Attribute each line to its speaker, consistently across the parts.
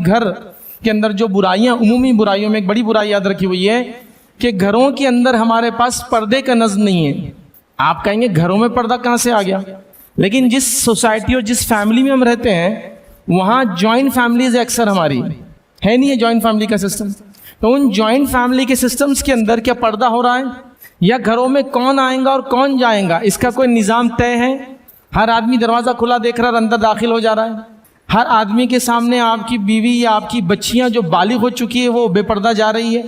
Speaker 1: گھر کے اندر جو برائیاں، عمومی برائیوں میں ایک بڑی برائی یاد رکھی ہوئی ہے کہ گھروں کے اندر ہمارے پاس پردے کا نظم نہیں ہے۔ آپ کہیں گے گھروں میں پردہ کہاں سے آ گیا؟ لیکن جس سوسائٹی اور جس فیملی میں ہم رہتے ہیں وہاں جوائنٹ فیملیز اکثر ہماری ہے نہیں ہے جوائنٹ فیملی کا سسٹم۔ تو ان جوائنٹ فیملی کے سسٹمز کے اندر کیا پردہ ہو رہا ہے؟ یا گھروں میں کون آئیں گا اور کون جائیں گا اس کا کوئی نظام طے ہے؟ ہر آدمی دروازہ کھلا دیکھ رہا ہے اور اندر داخل ہو جا رہا ہے۔ ہر آدمی کے سامنے آپ کی بیوی یا آپ کی بچیاں جو بالغ ہو چکی ہے وہ بے پردہ جا رہی ہے۔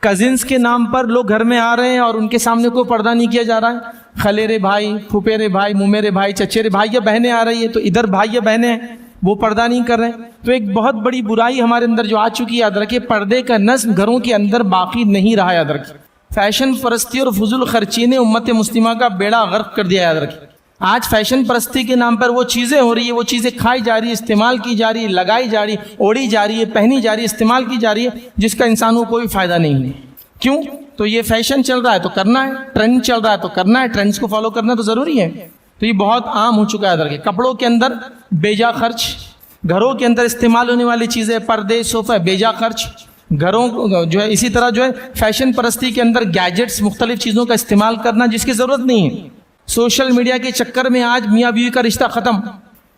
Speaker 1: کزنس کے نام پر لوگ گھر میں آ رہے ہیں اور ان کے سامنے کوئی پردہ نہیں کیا جا رہا ہے۔ خلیرے بھائی، پھوپھیرے بھائی، مومیرے بھائی، چچیرے بھائی یا بہنیں آ رہی ہے تو ادھر بھائی یا بہنیں ہیں وہ پردہ نہیں کر رہے ہیں۔ تو ایک بہت بڑی برائی ہمارے اندر جو آ چکی ہے، یاد رکھیے پردے کا نظم گھروں کے اندر باقی نہیں رہا۔ یاد رکھیے فیشن پرستی اور فضول خرچی نے امت مسلمہ کا بیڑا غرق کر دیا۔ یاد رکھیے آج فیشن پرستی کے نام پر وہ چیزیں ہو رہی ہے، وہ چیزیں کھائی جا رہی ہے، استعمال کی جا رہی ہے، لگائی جا رہی ہے، اوڑھی جا رہی ہے، پہنی جا رہی ہے، استعمال کی جا رہی ہے، جس کا انسانوں کو کوئی فائدہ نہیں ہے۔ کیوں؟ تو یہ فیشن چل رہا ہے تو کرنا ہے، ٹرینڈ چل رہا ہے تو کرنا ہے، ٹرینڈز کو فالو کرنا تو ضروری ہے۔ تو یہ بہت عام ہو چکا ہے۔ ادھر کے کپڑوں کے اندر بیجا خرچ، گھروں کے اندر استعمال ہونے والی چیزیں، پردے، صوفہ، بیجا خرچ، گھروں جو ہے اسی طرح جو ہے فیشن پرستی کے اندر گیجٹس، مختلف چیزوں کا استعمال کرنا جس کی ضرورت نہیں ہے۔ سوشل میڈیا کے چکر میں آج میاں بیوی کا رشتہ ختم۔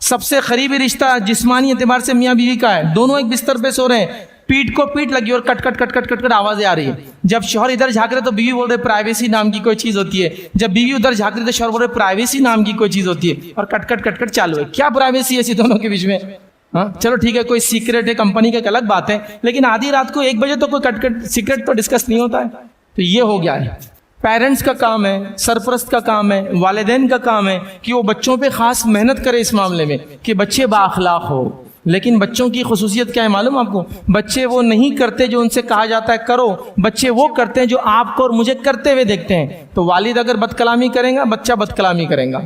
Speaker 1: سب سے قریبی رشتہ جسمانی اعتبار سے میاں بیوی کا ہے، دونوں ایک بستر پہ سو رہے ہیں، پیٹ کو پیٹ لگی اور کٹ کٹ کٹ کٹ کٹ کٹ آوازیں آ رہی ہے۔ جب شوہر ادھر جھانک رہے تو بیوی بول رہے پرائیویسی نام کی کوئی چیز ہوتی ہے، جب بیوی ادھر جھانک رہی تو شوہر بول رہے پرائیویسی نام کی کوئی چیز ہوتی ہے، اور کٹ کٹ کٹ کٹ چالو ہے۔ کیا پرائیویسی ہے ایسی دونوں کے بیچ میں؟ ہاں چلو ٹھیک ہے، کوئی سیکرٹ ہے کمپنی کا ایک الگ بات ہے، لیکن آدھی رات کو 1 بجے تو کوئی کٹ کٹ سیکرٹ تو ڈسکس نہیں ہوتا ہے۔ تو یہ ہو گیا ہے۔ پیرنٹس کا کام ہے، سرپرست کا کام ہے، والدین کا کام ہے کہ وہ بچوں پہ خاص محنت کرے اس معاملے میں کہ بچے با اخلاق ہو۔ لیکن بچوں کی خصوصیت کیا ہے معلوم آپ کو؟ بچے وہ نہیں کرتے جو ان سے کہا جاتا ہے کرو، بچے وہ کرتے ہیں جو آپ کو اور مجھے کرتے ہوئے دیکھتے ہیں۔ تو والد اگر بد کلامی کریں گا بچہ بد کلامی کرے گا،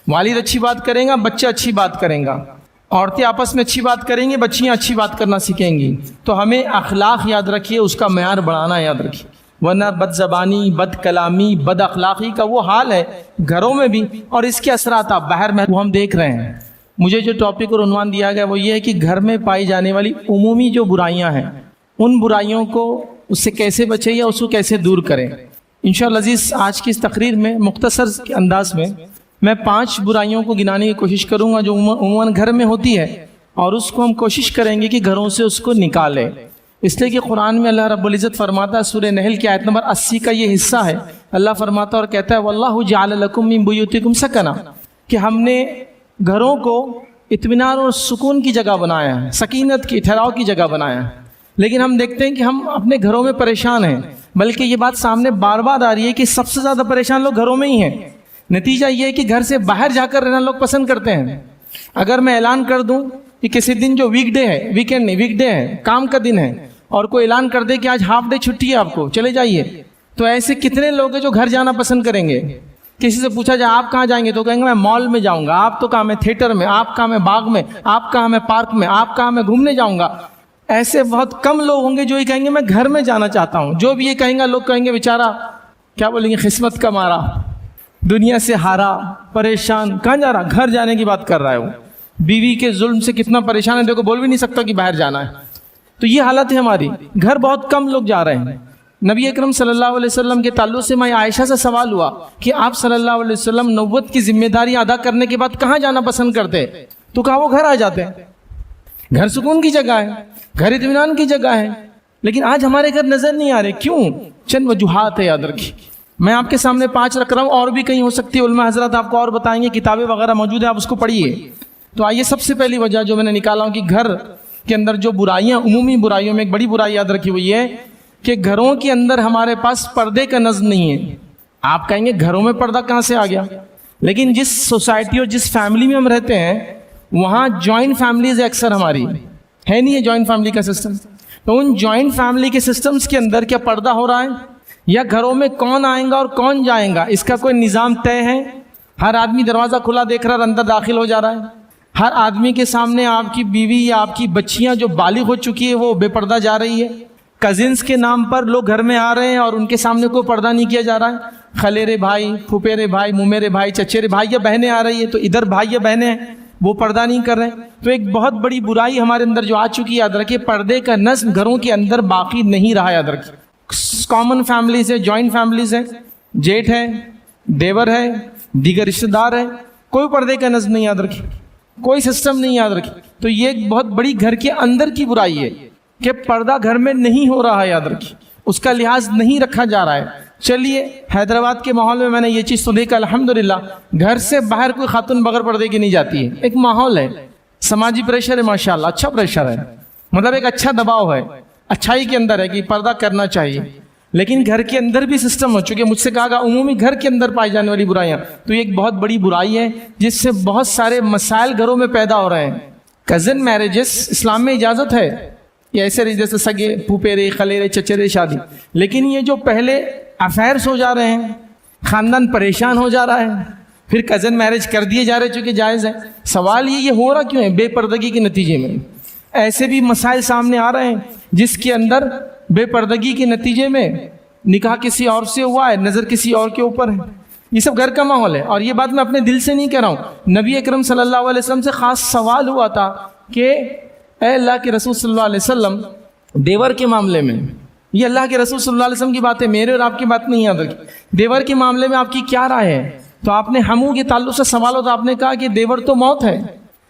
Speaker 1: والد اچھی بات کریں گا بچہ اچھی بات کریں گا، عورتیں آپس میں اچھی بات کریں گی بچیاں اچھی بات کرنا سیکھیں گی۔ تو ہمیں اخلاق یاد رکھیے، اس کا معیار بڑھانا یاد رکھیے، ورنہ بد زبانی، بد کلامی، بد اخلاقی کا وہ حال ہے گھروں میں بھی، اور اس کے اثرات آپ باہر میں وہ ہم دیکھ رہے ہیں۔ مجھے جو ٹاپک اور عنوان دیا گیا وہ یہ ہے کہ گھر میں پائی جانے والی عمومی جو برائیاں ہیں ان برائیوں کو اس سے کیسے بچیں یا اس کو کیسے دور کریں۔ انشاءاللہ عزیز آج کی اس تقریر میں مختصر انداز میں 5 برائیوں کو گنانے کی کوشش کروں گا جو عموماً گھر میں ہوتی ہے، اور اس کو ہم کوشش کریں گے کہ گھروں سے اس کو نکالیں۔ اس لیے کہ قرآن میں اللہ رب العزت فرماتا ہے، سورہ نحل کی آیت نمبر 80 کا یہ حصہ ہے، اللہ فرماتا اور کہتا ہے وَاللَّهُ جَعَلَ لَكُم مِّن بُيُوتِكُمْ سَكَنًا، کہ ہم نے گھروں کو اطمینان اور سکون کی جگہ بنایا ہے، سکینت کی، ٹھہراؤ کی جگہ بنایا ہے۔ لیکن ہم دیکھتے ہیں کہ ہم اپنے گھروں میں پریشان ہیں، بلکہ یہ بات سامنے بار بار آ رہی ہے کہ سب سے زیادہ پریشان لوگ گھروں میں ہی ہیں۔ نتیجہ یہ ہے کہ گھر سے باہر جا کر رہنا لوگ پسند کرتے ہیں۔ اگر میں اعلان کر دوں کہ کسی دن جو ویک ڈے ہے، ویکینڈ نہیں، ویک ڈے ہے، کام کا دن ہے، اور کوئی اعلان کر دے کہ آج ہاف ڈے چھٹی ہے آپ کو چلے جائیے، تو ایسے کتنے لوگ ہیں جو گھر جانا پسند کریں گے؟ کسی سے پوچھا جائے آپ کہاں جائیں گے تو کہیں گے میں مال میں جاؤں گا، آپ تو کہاں میں تھیٹر میں، آپ کہاں میں باغ میں، آپ کہاں میں پارک میں، آپ کہاں میں گھومنے جاؤں گا۔ ایسے بہت کم لوگ ہوں گے جو یہ کہیں گے میں گھر میں جانا چاہتا ہوں۔ جو بھی یہ کہیں گا لوگ کہیں گے بیچارہ کیا بولیں گے، قسمت کا مارا، دنیا سے ہارا، پریشان، کہاں جا رہا؟ گھر جانے کی بات کر رہا ہے وہ۔ بیوی کے ظلم سے کتنا پریشان ہے دیکھو، بول بھی نہیں سکتا کہ باہر جانا ہے۔ تو یہ حالت ہے ہماری، گھر بہت کم لوگ جا رہے ہیں۔ نبی اکرم صلی اللہ علیہ وسلم کے تعلق سے میں عائشہ سے سوال ہوا کہ آپ صلی اللہ علیہ وسلم نبوت کی ذمہ داری ادا کرنے کے بعد کہاں جانا پسند کرتے؟ تو کہا وہ گھر آ جاتے ہیں، گھر سکون کی جگہ ہے، گھر اطمینان کی جگہ ہے۔ لیکن آج ہمارے گھر نظر نہیں آ رہے، کیوں؟ چند وجوہات ہے، یاد رکھیے۔ میں آپ کے سامنے 5 رکھ رہا ہوں، اور بھی کہیں ہو سکتی ہے، علماء حضرات آپ کو اور بتائیں گے، کتابیں وغیرہ موجود ہیں، آپ اس کو پڑھیے۔ تو آئیے سب سے پہلی وجہ جو میں نے نکالا ہوں کہ گھر کے اندر جو برائیاں، عمومی برائیوں میں ایک بڑی برائی یاد رکھی ہوئی ہے کہ گھروں کے اندر ہمارے پاس پردے کا نظم نہیں ہے۔ آپ کہیں گے گھروں میں پردہ کہاں سے آ گیا؟ لیکن جس سوسائٹی اور جس فیملی میں ہم رہتے ہیں وہاں جوائنٹ فیملیز اکثر ہماری ہے نہیں ہے جوائنٹ فیملی کا سسٹم۔ تو ان جوائنٹ فیملی کے سسٹمز کے اندر کیا پردہ ہو رہا ہے؟ یا گھروں میں کون آئیں گا اور کون جائیں گا اس کا کوئی نظام طے ہے؟ ہر آدمی دروازہ کھلا دیکھ رہا ہے اور اندر داخل ہو جا رہا ہے۔ ہر آدمی کے سامنے آپ کی بیوی یا آپ کی بچیاں جو بالغ ہو چکی ہے وہ بے پردہ جا رہی ہے۔ کزنس کے نام پر لوگ گھر میں آ رہے ہیں اور ان کے سامنے کوئی پردہ نہیں کیا جا رہا ہے۔ خلیرے بھائی، پھوپھیرے بھائی، مومیرے بھائی، چچیرے بھائی یا بہنیں آ رہی ہے تو ادھر بھائی یا بہنیں ہیں وہ پردہ نہیں کر رہے ہیں. تو ایک بہت بڑی برائی ہمارے اندر جو آ چکی ہے، یاد رکھیے پردے کا نظم گھروں کے اندر باقی نہیں رہا. یاد رکھیے کامن فیملیز ہے، جوائنٹ فیملیز ہے، جیٹھ ہے، دیور ہے، دیگر رشتہ دار ہے، کوئی پردے کا نظم نہیں. یاد رکھیے کوئی سسٹم نہیں. یاد رکھیے تو یہ ایک بہت بڑی گھر کے اندر کی برائی ہے کہ پردہ گھر میں نہیں ہو رہا ہے. یاد رکھیے اس کا لحاظ نہیں رکھا جا رہا ہے. چلیے حیدرآباد کے ماحول میں نے یہ چیز تو دیکھا الحمدللہ، گھر سے باہر کوئی خاتون بغیر پردے کی نہیں جاتی ہے. ایک ماحول ہے، سماجی پریشر ہے، ماشاءاللہ اچھا پریشر ہے، مطلب ایک اچھا دباؤ ہے، اچھائی کے اندر ہے کہ پردہ کرنا چاہیے. لیکن گھر کے اندر بھی سسٹم ہو چکے. مجھ سے کہا گا عمومی گھر کے اندر پائی جانے والی برائیاں، تو یہ ایک بہت بڑی برائی ہے جس سے بہت سارے مسائل گھروں میں پیدا ہو رہے ہیں. کزن میرجز اسلام میں اجازت ہے، یہ ایسے جیسے سگے پھوپھیرے خلیرے چچیرے شادی، لیکن یہ جو پہلے افیئرس ہو جا رہے ہیں، خاندان پریشان ہو جا رہا ہے، پھر کزن میرج کر دیے جا رہے چونکہ جائز ہے. سوال یہ ہو رہا کیوں ہے؟ بے پردگی کے نتیجے میں ایسے بھی مسائل سامنے آ رہے ہیں جس کے اندر بے پردگی کے نتیجے میں نکاح کسی اور سے ہوا ہے، نظر کسی اور کے اوپر ہے. یہ سب گھر کا ماحول ہے. اور یہ بات میں اپنے دل سے نہیں کہہ رہا ہوں. نبی اکرم صلی اللہ علیہ وسلم سے خاص سوال ہوا تھا کہ اے اللہ کے رسول صلی اللہ علیہ وسلم، دیور کے معاملے میں، یہ اللہ کے رسول صلی اللہ علیہ وسلم کی بات ہے، میرے اور آپ کی بات نہیں. یاد رکھیے دیور کے معاملے میں آپ کی کیا رائے ہے؟ تو آپ نے ہموں کے تعلق سے سوال ہوتا، آپ نے کہا کہ دیور تو موت ہے.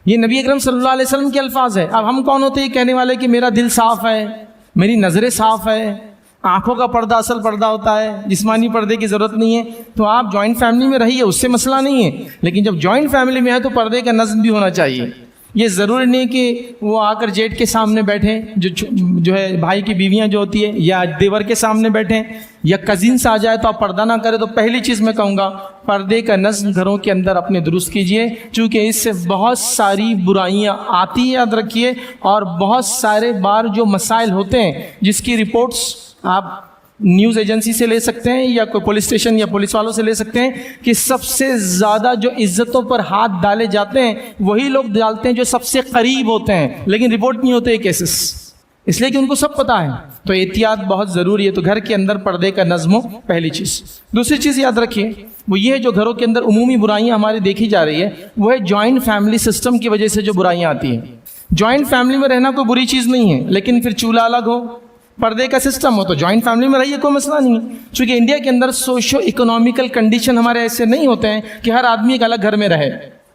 Speaker 1: یہ نبی اکرم صلی اللہ علیہ وسلم کے الفاظ ہے. اب ہم کون ہوتے ہیں کہنے والے کہ میرا دل صاف ہے، میری نظریں صاف ہے، آنکھوں کا پردہ اصل پردہ ہوتا ہے، جسمانی پردے کی ضرورت نہیں ہے. تو آپ جوائنٹ فیملی میں رہیے، اس سے مسئلہ نہیں ہے، لیکن جب جوائنٹ فیملی میں ہے تو پردے کا نظم بھی ہونا چاہیے. یہ ضروری نہیں کہ وہ آ کر جیٹ کے سامنے بیٹھیں، جو ہے بھائی کی بیویاں جو ہوتی ہے، یا دیور کے سامنے بیٹھیں، یا کزنس آ جائے تو آپ پردہ نہ کریں. تو پہلی چیز میں کہوں گا پردے کا نظم گھروں کے اندر اپنے درست کیجئے، چونکہ اس سے بہت ساری برائیاں آتی ہیں. یاد رکھیے اور بہت سارے بار جو مسائل ہوتے ہیں جس کی رپورٹس آپ نیوز ایجنسی سے لے سکتے ہیں یا کوئی پولیس اسٹیشن یا پولیس والوں سے لے سکتے ہیں کہ سب سے زیادہ جو عزتوں پر ہاتھ ڈالے جاتے ہیں وہی لوگ ڈالتے ہیں جو سب سے قریب ہوتے ہیں، لیکن رپورٹ نہیں ہوتے کیسز، اس لیے کہ ان کو سب پتہ ہے. تو احتیاط بہت ضروری ہے. تو گھر کے اندر پردے کا نظم ہو، پہلی چیز. دوسری چیز یاد رکھیے وہ یہ ہے جو گھروں کے اندر عمومی برائیاں ہماری دیکھی جا رہی ہے وہ ہے جوائنٹ فیملی سسٹم کی وجہ سے جو برائیاں آتی ہیں. جوائنٹ فیملی میں رہنا کوئی بری چیز نہیں ہے، لیکن پھر چولہا الگ ہو، پردے کا سسٹم ہو تو جوائنٹ فیملی میں رہیے، کوئی مسئلہ نہیں ہے. چونکہ انڈیا کے اندر سوشو اکنامیکل کنڈیشن ہمارے ایسے نہیں ہوتے ہیں کہ ہر آدمی ایک الگ گھر میں رہے،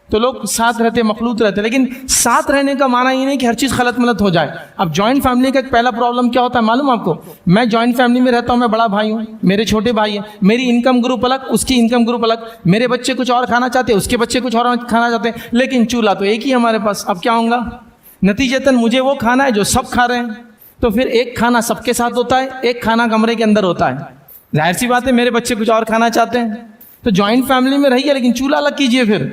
Speaker 1: تو لوگ ساتھ رہتے مخلوط رہتے، لیکن ساتھ رہنے کا معنی یہ نہیں کہ ہر چیز غلط ملت ہو جائے. اب جوائنٹ فیملی کا ایک پہلا پرابلم کیا ہوتا ہے معلوم آپ کو؟ میں جوائنٹ فیملی میں رہتا ہوں، میں بڑا بھائی ہوں، میرے چھوٹے بھائی ہیں، میری انکم گروپ الگ، اس کی انکم گروپ الگ، میرے بچے کچھ اور کھانا چاہتے ہیں، اس کے بچے کچھ اور کھانا چاہتے ہیں، لیکن چولہا تو ایک ہی ہمارے پاس. اب کیا ہوں گا؟ نتیجتاً مجھے وہ کھانا ہے جو سب کھا رہے ہیں، تو پھر ایک کھانا سب کے ساتھ ہوتا ہے، ایک کھانا کمرے کے اندر ہوتا ہے. ظاہر سی بات ہے میرے بچے کچھ اور کھانا چاہتے ہیں. تو جوائنٹ فیملی میں رہیے لیکن چولہا الگ کیجئے. پھر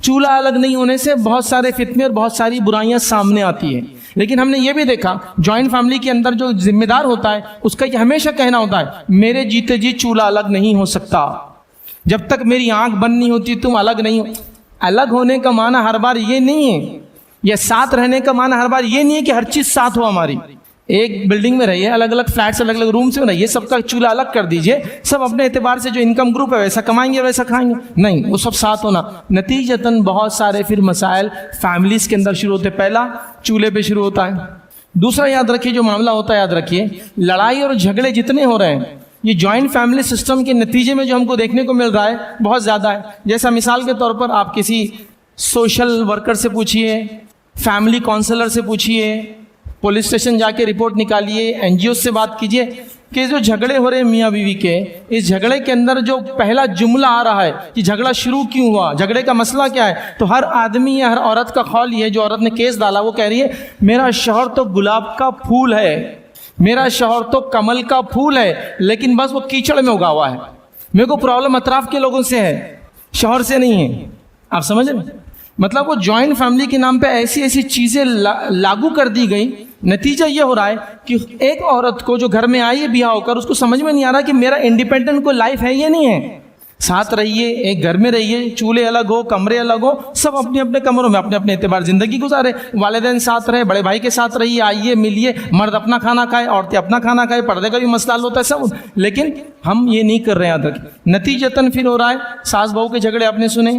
Speaker 1: چولہا الگ نہیں ہونے سے بہت سارے فتنے اور بہت ساری برائیاں سامنے آتی ہیں. لیکن ہم نے یہ بھی دیکھا جوائنٹ فیملی کے اندر جو ذمہ دار ہوتا ہے اس کا یہ ہمیشہ کہنا ہوتا ہے میرے جیتے جی چولہا الگ نہیں ہو سکتا، جب تک میری آنکھ بند نہیں ہوتی تم الگ نہیں ہو. الگ ہونے کا معنی ہر بار یہ نہیں ہے، یا ساتھ رہنے کا معنی ہر بار یہ نہیں ہے کہ ہر چیز ساتھ ہو ہماری. ایک بلڈنگ میں رہیے، الگ الگ فلیٹس الگ الگ روم سے رہیے، سب کا چولہا الگ کر دیجئے، سب اپنے اعتبار سے جو انکم گروپ ہے ویسا کمائیں گے ویسا کھائیں گے، نہیں، وہ سب ساتھ ہونا. نتیجتاً بہت سارے پھر مسائل فیملیز کے اندر شروع ہوتے. پہلا چولہے پہ شروع ہوتا ہے. دوسرا یاد رکھیے جو معاملہ ہوتا ہے، یاد رکھیے لڑائی اور جھگڑے جتنے ہو رہے ہیں یہ جوائنٹ فیملی سسٹم کے نتیجے میں جو ہم کو دیکھنے کو مل رہا ہے بہت زیادہ ہے. جیسا مثال کے طور پر آپ کسی سوشل ورکر سے پوچھئے، فیملی کونسلر سے پوچھئے، پولیس اسٹیشن جا کے رپورٹ نکالیے، این جی او سے بات کیجئے کہ جو جھگڑے ہو رہے ہیں میاں بیوی کے، اس جھگڑے کے اندر جو پہلا جملہ آ رہا ہے کہ جھگڑا شروع کیوں ہوا، جھگڑے کا مسئلہ کیا ہے، تو ہر آدمی یا ہر عورت کا قول یہ ہے، جو عورت نے کیس ڈالا وہ کہہ رہی ہے میرا شوہر تو گلاب کا پھول ہے، میرا شوہر تو کمل کا پھول ہے، لیکن بس وہ کیچڑ میں اگا ہوا ہے، میرے کو پرابلم اطراف کے لوگوں سے ہے، شوہر سے نہیں ہے. آپ سمجھ رہے ہیں؟ مطلب وہ جوائنٹ فیملی کے نام پہ ایسی ایسی چیزیں لاگو کر دی گئی. نتیجہ یہ ہو رہا ہے کہ ایک عورت کو جو گھر میں آئی ہے بیاہ ہو کر، اس کو سمجھ میں نہیں آ رہا کہ میرا انڈیپینڈنٹ کوئی لائف ہے یا نہیں ہے. ساتھ رہیے، ایک گھر میں رہیے، چولہے الگ ہو، کمرے الگ ہو، سب اپنے اپنے کمروں میں اپنے اپنے اعتبار زندگی گزارے. والدین ساتھ رہے، بڑے بھائی کے ساتھ رہیے، آئیے ملیے، مرد اپنا کھانا کھائے، عورتیں اپنا کھانا کھائے، پردے کا بھی مسئلہ ہوتا ہے سب، لیکن ہم یہ نہیں کر رہے ہیں. یاد رکھیں نتیجتاً پھر ہو رہا ہے ساس بہو کے جھگڑے آپ نے سنے،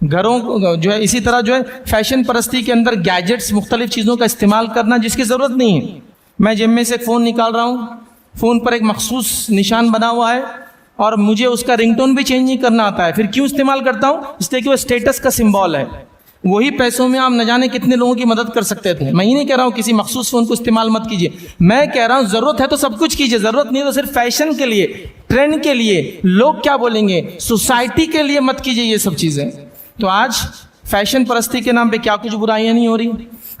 Speaker 1: گھروں جو ہے اسی طرح جو ہے فیشن پرستی کے اندر گیجٹس مختلف چیزوں کا استعمال کرنا جس کی ضرورت نہیں ہے. میں جیب میں سے ایک فون نکال رہا ہوں, فون پر ایک مخصوص نشان بنا ہوا ہے اور مجھے اس کا رنگ ٹون بھی چینج نہیں کرنا آتا ہے. پھر کیوں استعمال کرتا ہوں؟ اس لیے کہ وہ اسٹیٹس کا سمبول ہے. وہی پیسوں میں آپ نہ جانے کتنے لوگوں کی مدد کر سکتے تھے. میں یہ نہیں کہہ رہا ہوں کسی مخصوص فون کو استعمال مت کیجیے, میں کہہ رہا ہوں ضرورت ہے تو سب کچھ کیجیے, ضرورت نہیں تو صرف فیشن کے لیے, ٹرینڈ کے لیے, لوگ کیا بولیں گے, سوسائٹی کے لیے مت کیجیے یہ سب چیزیں. تو آج فیشن پرستی کے نام پہ کیا کچھ برائیاں نہیں ہو رہی.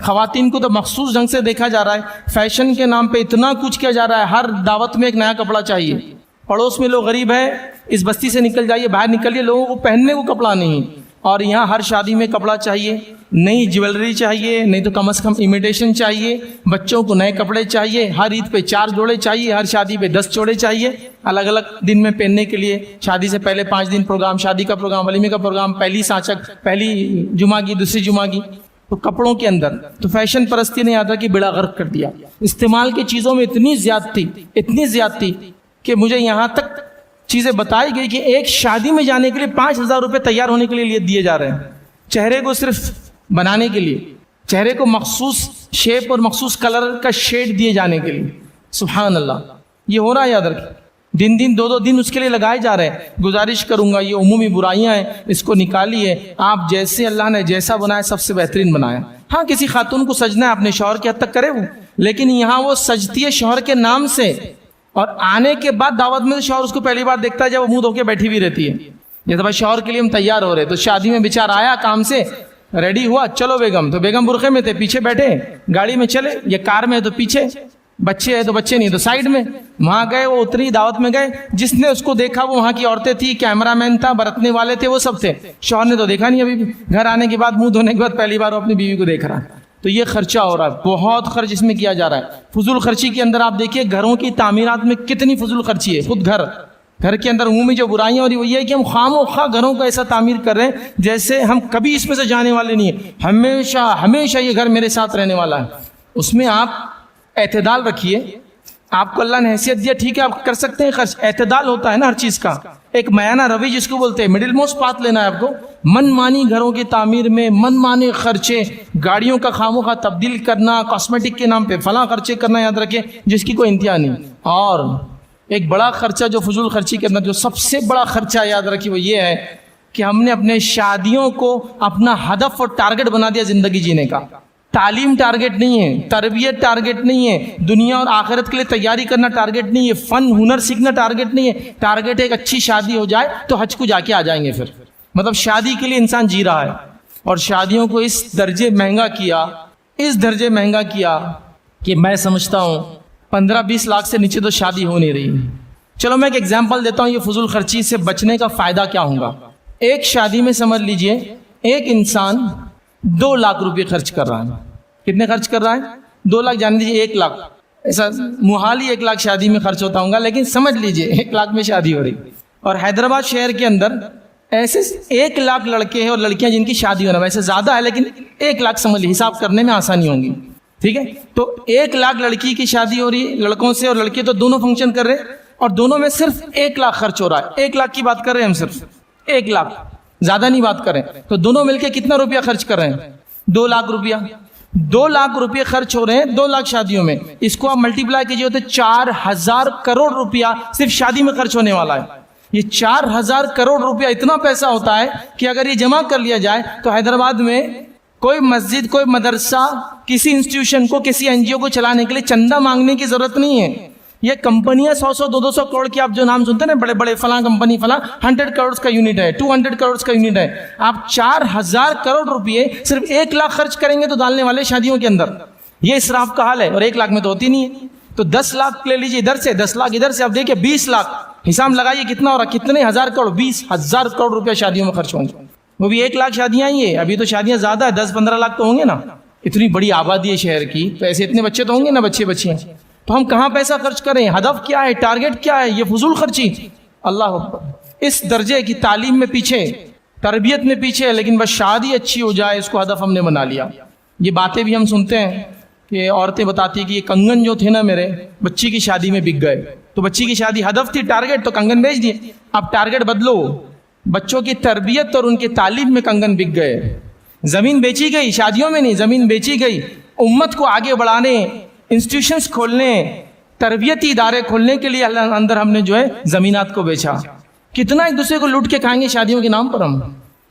Speaker 1: خواتین کو تو مخصوص ڈھنگ سے دیکھا جا رہا ہے, فیشن کے نام پہ اتنا کچھ کیا جا رہا ہے, ہر دعوت میں ایک نیا کپڑا چاہیے. پڑوس میں لوگ غریب ہیں, اس بستی سے نکل جائیے, باہر نکلیے, لوگوں کو پہننے کو کپڑا نہیں, اور یہاں ہر شادی میں کپڑا چاہیے, نئی جیولری چاہیے, نہیں تو کم از کم امیٹیشن چاہیے, بچوں کو نئے کپڑے چاہیے, ہر عید پہ 4 جوڑے چاہیے, ہر شادی پہ 10 جوڑے چاہیے, الگ الگ دن میں پہننے کے لیے. شادی سے پہلے 5 دن پروگرام, شادی کا پروگرام, ولیمے کا پروگرام, پہلی سانچک, پہلی جمعہ کی, دوسری جمعہ کی. تو کپڑوں کے اندر تو فیشن پرستی نے یاد رکھ کے بیڑا غرق کر دیا. استعمال کی چیزوں میں اتنی زیادتی کہ مجھے یہاں تک چیزیں بتائی گئی کہ ایک شادی میں جانے کے لیے 5,000 روپے تیار ہونے کے لیے دیے جا رہے ہیں, چہرے کو صرف بنانے کے لیے, چہرے کو مخصوص شیپ اور مخصوص کلر کا شیڈ دیے جانے کے لیے. سبحان اللہ, یہ ہو رہا ہے. یاد رکھیں, دن 2 دن اس کے لیے لگائے جا رہے ہیں. گزارش کروں گا, یہ عمومی برائیاں ہیں, اس کو نکالیے. آپ جیسے اللہ نے جیسا بنایا سب سے بہترین بنایا. ہاں کسی خاتون کو سجنا ہے اپنے شوہر کے حد تک کرے وہ, لیکن یہاں وہ سجتی ہے شوہر کے نام سے, اور آنے کے بعد دعوت میں شوہر اس کو پہلی بار دیکھتا ہے جب وہ منہ دھو کے بیٹھی بھی رہتی ہے. جیسے بھائی شوہر کے لیے ہم تیار ہو رہے, تو شادی میں بیچارہ آیا کام سے, ریڈی ہوا, چلو بیگم, تو بیگم برقعے میں تھے, پیچھے بیٹھے, گاڑی میں چلے, یا کار میں ہے تو پیچھے, بچے ہے تو بچے نہیں تو سائڈ میں. وہاں گئے, وہ اتری, دعوت میں گئے, جس نے اس کو دیکھا وہ وہاں کی عورتیں تھی, کیمرہ مین تھا, برتنے والے تھے, وہ سب تھے. شوہر نے تو دیکھا نہیں ابھی بھی, گھر آنے کے بعد, منہ دھونے کے بعد پہلی بار وہ اپنی بیوی کو دیکھ رہا ہے. تو یہ خرچہ ہو رہا ہے, بہت خرچ اس میں کیا جا رہا ہے. فضول خرچی کے اندر آپ دیکھیے گھروں کی تعمیرات میں کتنی فضول خرچی ہے. خود گھر کے اندر عمومی جو برائیاں ہو رہی وہ یہ ہے کہ ہم خام و خواہ گھروں کو ایسا تعمیر کر رہے ہیں جیسے ہم کبھی اس میں سے جانے والے نہیں ہیں, ہمیشہ یہ گھر میرے ساتھ رہنے والا ہے. اس میں آپ اعتدال رکھیے. آپ کو اللہ نے حیثیت دیا, ٹھیک ہے آپ کر سکتے ہیں خرچ, اعتدال ہوتا ہے نا ہر چیز کا, ایک میانہ روی جس کو بولتے ہیں, مڈل موسٹ پاتھ لینا ہے آپ کو. من مانی گھروں کی تعمیر میں من مانے خرچے, گاڑیوں کا خام و خواہ تبدیل کرنا, کاسمیٹک کے نام پہ فلاں خرچے کرنا, یاد رکھیں جس کی کوئی انتہا نہیں. اور ایک بڑا خرچہ جو فضول خرچی کے اندر جو سب سے بڑا خرچہ یاد رکھیے وہ یہ ہے کہ ہم نے اپنے شادیوں کو اپنا ہدف اور ٹارگٹ بنا دیا زندگی جینے کا. تعلیم ٹارگٹ نہیں ہے, تربیت ٹارگٹ نہیں ہے, دنیا اور آخرت کے لیے تیاری کرنا ٹارگٹ نہیں ہے, فن ہنر سیکھنا ٹارگٹ نہیں ہے. ٹارگٹ ایک اچھی شادی ہو جائے تو حج کو جا کے آ جائیں گے. پھر مطلب شادی کے لیے انسان جی رہا ہے, اور شادیوں کو اس درجے مہنگا کیا کہ میں سمجھتا ہوں 15-20 لاکھ سے نیچے تو شادی ہو نہیں رہی. چلو میں ایک ایگزامپل دیتا ہوں, یہ فضول خرچی سے بچنے کا فائدہ کیا ہوگا. ایک شادی میں سمجھ لیجئے ایک انسان 2 لاکھ روپے خرچ کر رہا ہے. کتنے خرچ کر رہا ہے؟ 2 لاکھ, جان لیجیے 1 لاکھ. ایسا محال ہی 1 لاکھ شادی میں خرچ ہوتا ہوگا, لیکن سمجھ لیجئے 1 لاکھ میں شادی ہو رہی. اور حیدرآباد شہر کے اندر ایسے 1 لاکھ لڑکے ہیں اور لڑکیاں جن کی شادی ہونا, ویسے زیادہ ہے لیکن 1 لاکھ سمجھ لیجیے, حساب کرنے میں آسانی ہوں گی. ٹھیک ہے, تو 1 لاکھ لڑکی کی شادی ہو رہی ہے لڑکوں سے, اور لڑکے تو دونوں فنکشن کر رہے ہیں, اور دونوں میں صرف 1 لاکھ خرچ ہو رہا ہے. 1 لاکھ کی بات کر رہے ہیں ہم, صرف 1 لاکھ, زیادہ نہیں بات کریں. تو دونوں مل کے کتنا روپیہ خرچ کر رہے ہیں؟ 2 لاکھ روپیہ. 2 لاکھ روپے خرچ ہو رہے ہیں 2 لاکھ شادیوں میں. اس کو آپ ملٹیپلائی کیجیے تو 4,000 کروڑ روپیہ صرف شادی میں خرچ ہونے والا ہے. یہ 4,000 کروڑ روپیہ اتنا پیسہ ہوتا ہے کہ اگر یہ جمع کر لیا جائے تو حیدرآباد میں کوئی مسجد, کوئی مدرسہ, کسی انسٹیٹیوشن کو, کسی NGO کو چلانے کے لیے چندہ مانگنے کی ضرورت نہیں ہے. یہ کمپنیاں 100 200 کروڑ کی آپ جو نام سنتے ہیں نا, بڑے بڑے فلاں کمپنی فلاں 100 کروڑ کا یونٹ ہے, 200 کروڑ کا یونٹ ہے. آپ 4,000 کروڑ روپئے صرف 1 لاکھ خرچ کریں گے تو ڈالنے والے شادیوں کے اندر. یہ اسراف کا حال ہے, اور 1 لاکھ میں تو ہوتی نہیں ہے. تو 10 لاکھ لے لیجیے ادھر سے, 10 لاکھ ادھر سے, آپ دیکھیں 20 لاکھ, حساب لگائیے کتنا ہو رہا, کتنے ہزار کروڑ, 20,000 کروڑ روپیہ شادیوں میں خرچ ہوں گے. وہ بھی 1 لاکھ شادیاں ہی ہیں, ابھی تو شادیاں زیادہ ہے, 10-15 لاکھ تو ہوں گے نا. اتنی بڑی آبادی ہے شہر کی, تو ایسے اتنے بچے تو ہوں گے نا, بچے. تو ہم کہاں پیسہ خرچ کریں؟ ہدف کیا ہے, ٹارگٹ کیا ہے؟ یہ فضول خرچی. اللہ اکبر, اس درجے کی تعلیم میں پیچھے, تربیت میں پیچھے, لیکن بس شادی اچھی ہو جائے اس کو ہدف ہم نے بنا لیا. یہ باتیں بھی ہم سنتے ہیں کہ عورتیں بتاتی کہ یہ کنگن جو تھے نا میرے بچی کی شادی میں بک گئے, تو بچی کی شادی ہدف تھی, ٹارگٹ, تو کنگن بیچ دیے. اب ٹارگٹ بدلو, بچوں کی تربیت اور ان کی تعلیم میں کنگن بک گئے. زمین بیچی گئی، شادیوں میں نہیں، زمین بیچی گئی امت کو آگے بڑھانے، انسٹیٹیوشنز کھولنے، تربیتی ادارے کھولنے کے لیے اللہ اندر ہم نے جو ہے زمینات کو بیچا. کتنا ایک دوسرے کو لوٹ کے کھائیں گے شادیوں کے نام پر ہم.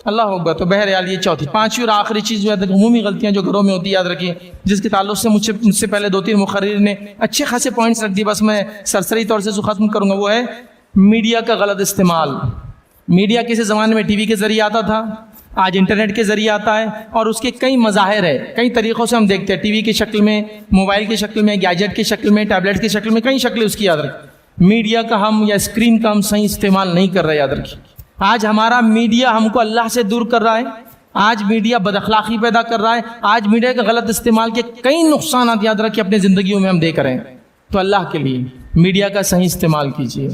Speaker 1: اللہ اکبر. تو بہرحال یہ چوتھی، پانچویں اور آخری چیز جو ہے عمومی غلطیاں جو گھروں میں ہوتی ہے، یاد رکھیے، جس کے تعلق سے مجھ سے پہلے 2-3 مقررین نے اچھے خاصے پوائنٹس رکھ دی، بس میں سرسری طور سے ختم کروں گا. وہ ہے میڈیا کا غلط استعمال. میڈیا کسی زمانے میں ٹی وی کے ذریعے آتا تھا، آج انٹرنیٹ کے ذریعے آتا ہے، اور اس کے کئی مظاہر ہے، کئی طریقوں سے ہم دیکھتے ہیں. ٹی وی کی شکل میں، موبائل کی شکل میں، گیجٹ کی شکل میں، ٹیبلٹ کی شکل میں، کئی شکلیں اس کی. یاد رکھیں میڈیا کا ہم یا اسکرین کا ہم صحیح استعمال نہیں کر رہے. یاد رکھیں آج ہمارا میڈیا ہم کو اللہ سے دور کر رہا ہے. آج میڈیا بد اخلاقی پیدا کر رہا ہے. آج میڈیا کا غلط استعمال کے کئی نقصانات یاد رکھیں اپنی زندگیوں میں ہم دیکھ رہے ہیں. تو اللہ کے لیے میڈیا کا صحیح استعمال کیجیے،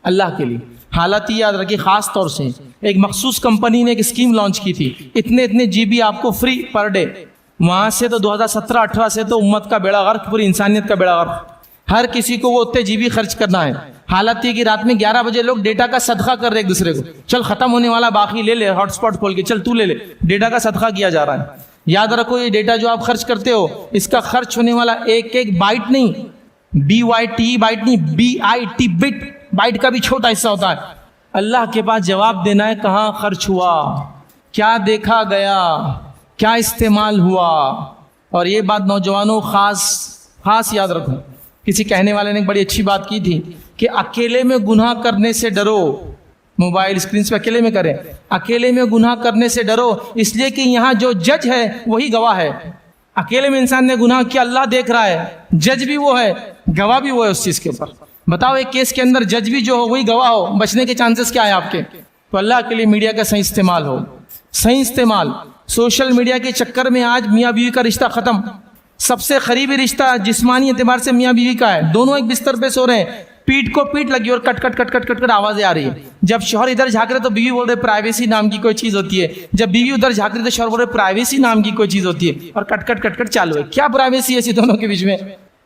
Speaker 1: اللہ کے لیے. حالات یہ یاد رکھیے، خاص طور سے ایک مخصوص کمپنی نے ایک اسکیم لانچ کی تھی، اتنے جی بی آپ کو فری پر ڈے. وہاں سے تو 2017-18 سے تو امت کا بیڑا غرق، پوری انسانیت کا بیڑا غرق. ہر کسی کو وہ اتنے جی بی خرچ کرنا ہے. حالت یہ کہ رات میں 11 بجے لوگ ڈیٹا کا صدقہ کر رہے ایک دوسرے کو. چل ختم ہونے والا باقی لے لے، ہاٹ اسپاٹ کھول کے چل تو لے لے. ڈیٹا کا صدقہ کیا جا رہا ہے. یاد رکھو یہ ڈیٹا جو آپ خرچ کرتے ہو، اس کا خرچ ہونے والا ایک بائٹ نہیں، BYT بائٹ نہیں، BIT بٹ، بائٹ کا بھی چھوٹا حصہ ہوتا ہے. اللہ کے پاس جواب دینا ہے کہاں خرچ ہوا، کیا دیکھا گیا، کیا استعمال ہوا. اور یہ بات نوجوانوں خاص یاد رکھو. کسی کہنے والے نے ایک بڑی اچھی بات کی تھی کہ اکیلے میں گناہ کرنے سے ڈرو. موبائل اسکرین پہ اکیلے میں کریں، اکیلے میں گناہ کرنے سے ڈرو، اس لیے کہ یہاں جو جج ہے وہی گواہ ہے. اکیلے میں انسان نے گناہ کیا، اللہ دیکھ رہا ہے، جج بھی وہ ہے، گواہ بھی وہ ہے اس چیز کے اوپر. بتاؤ ایک کیس کے اندر جج بھی جو ہو وہی گواہ ہو، بچنے کے چانسز کیا ہے آپ کے؟ تو اللہ کے لیے میڈیا کا صحیح استعمال ہو، صحیح استعمال. سوشل میڈیا کے چکر میں آج میاں بیوی کا رشتہ ختم. سب سے قریبی رشتہ جسمانی اعتبار سے میاں بیوی کا ہے، دونوں ایک بستر پہ سو رہے ہیں، پیٹ کو پیٹ لگی اور کٹ کٹ کٹ کٹ کٹ کٹ آوازیں آ رہی ہے. جب شوہر ادھر جھانک رہے تو بیوی بول رہے پرائیویسی نام کی کوئی چیز ہوتی ہے، جب بیوی ادھر جھانک رہی تو شوہر بول رہے پرائیویسی نام کی کوئی چیز ہوتی ہے، اور کٹ کٹ کٹ کٹ چالو ہے. کیا پرائیویسی ہے ایسی دونوں کے بیچ میں؟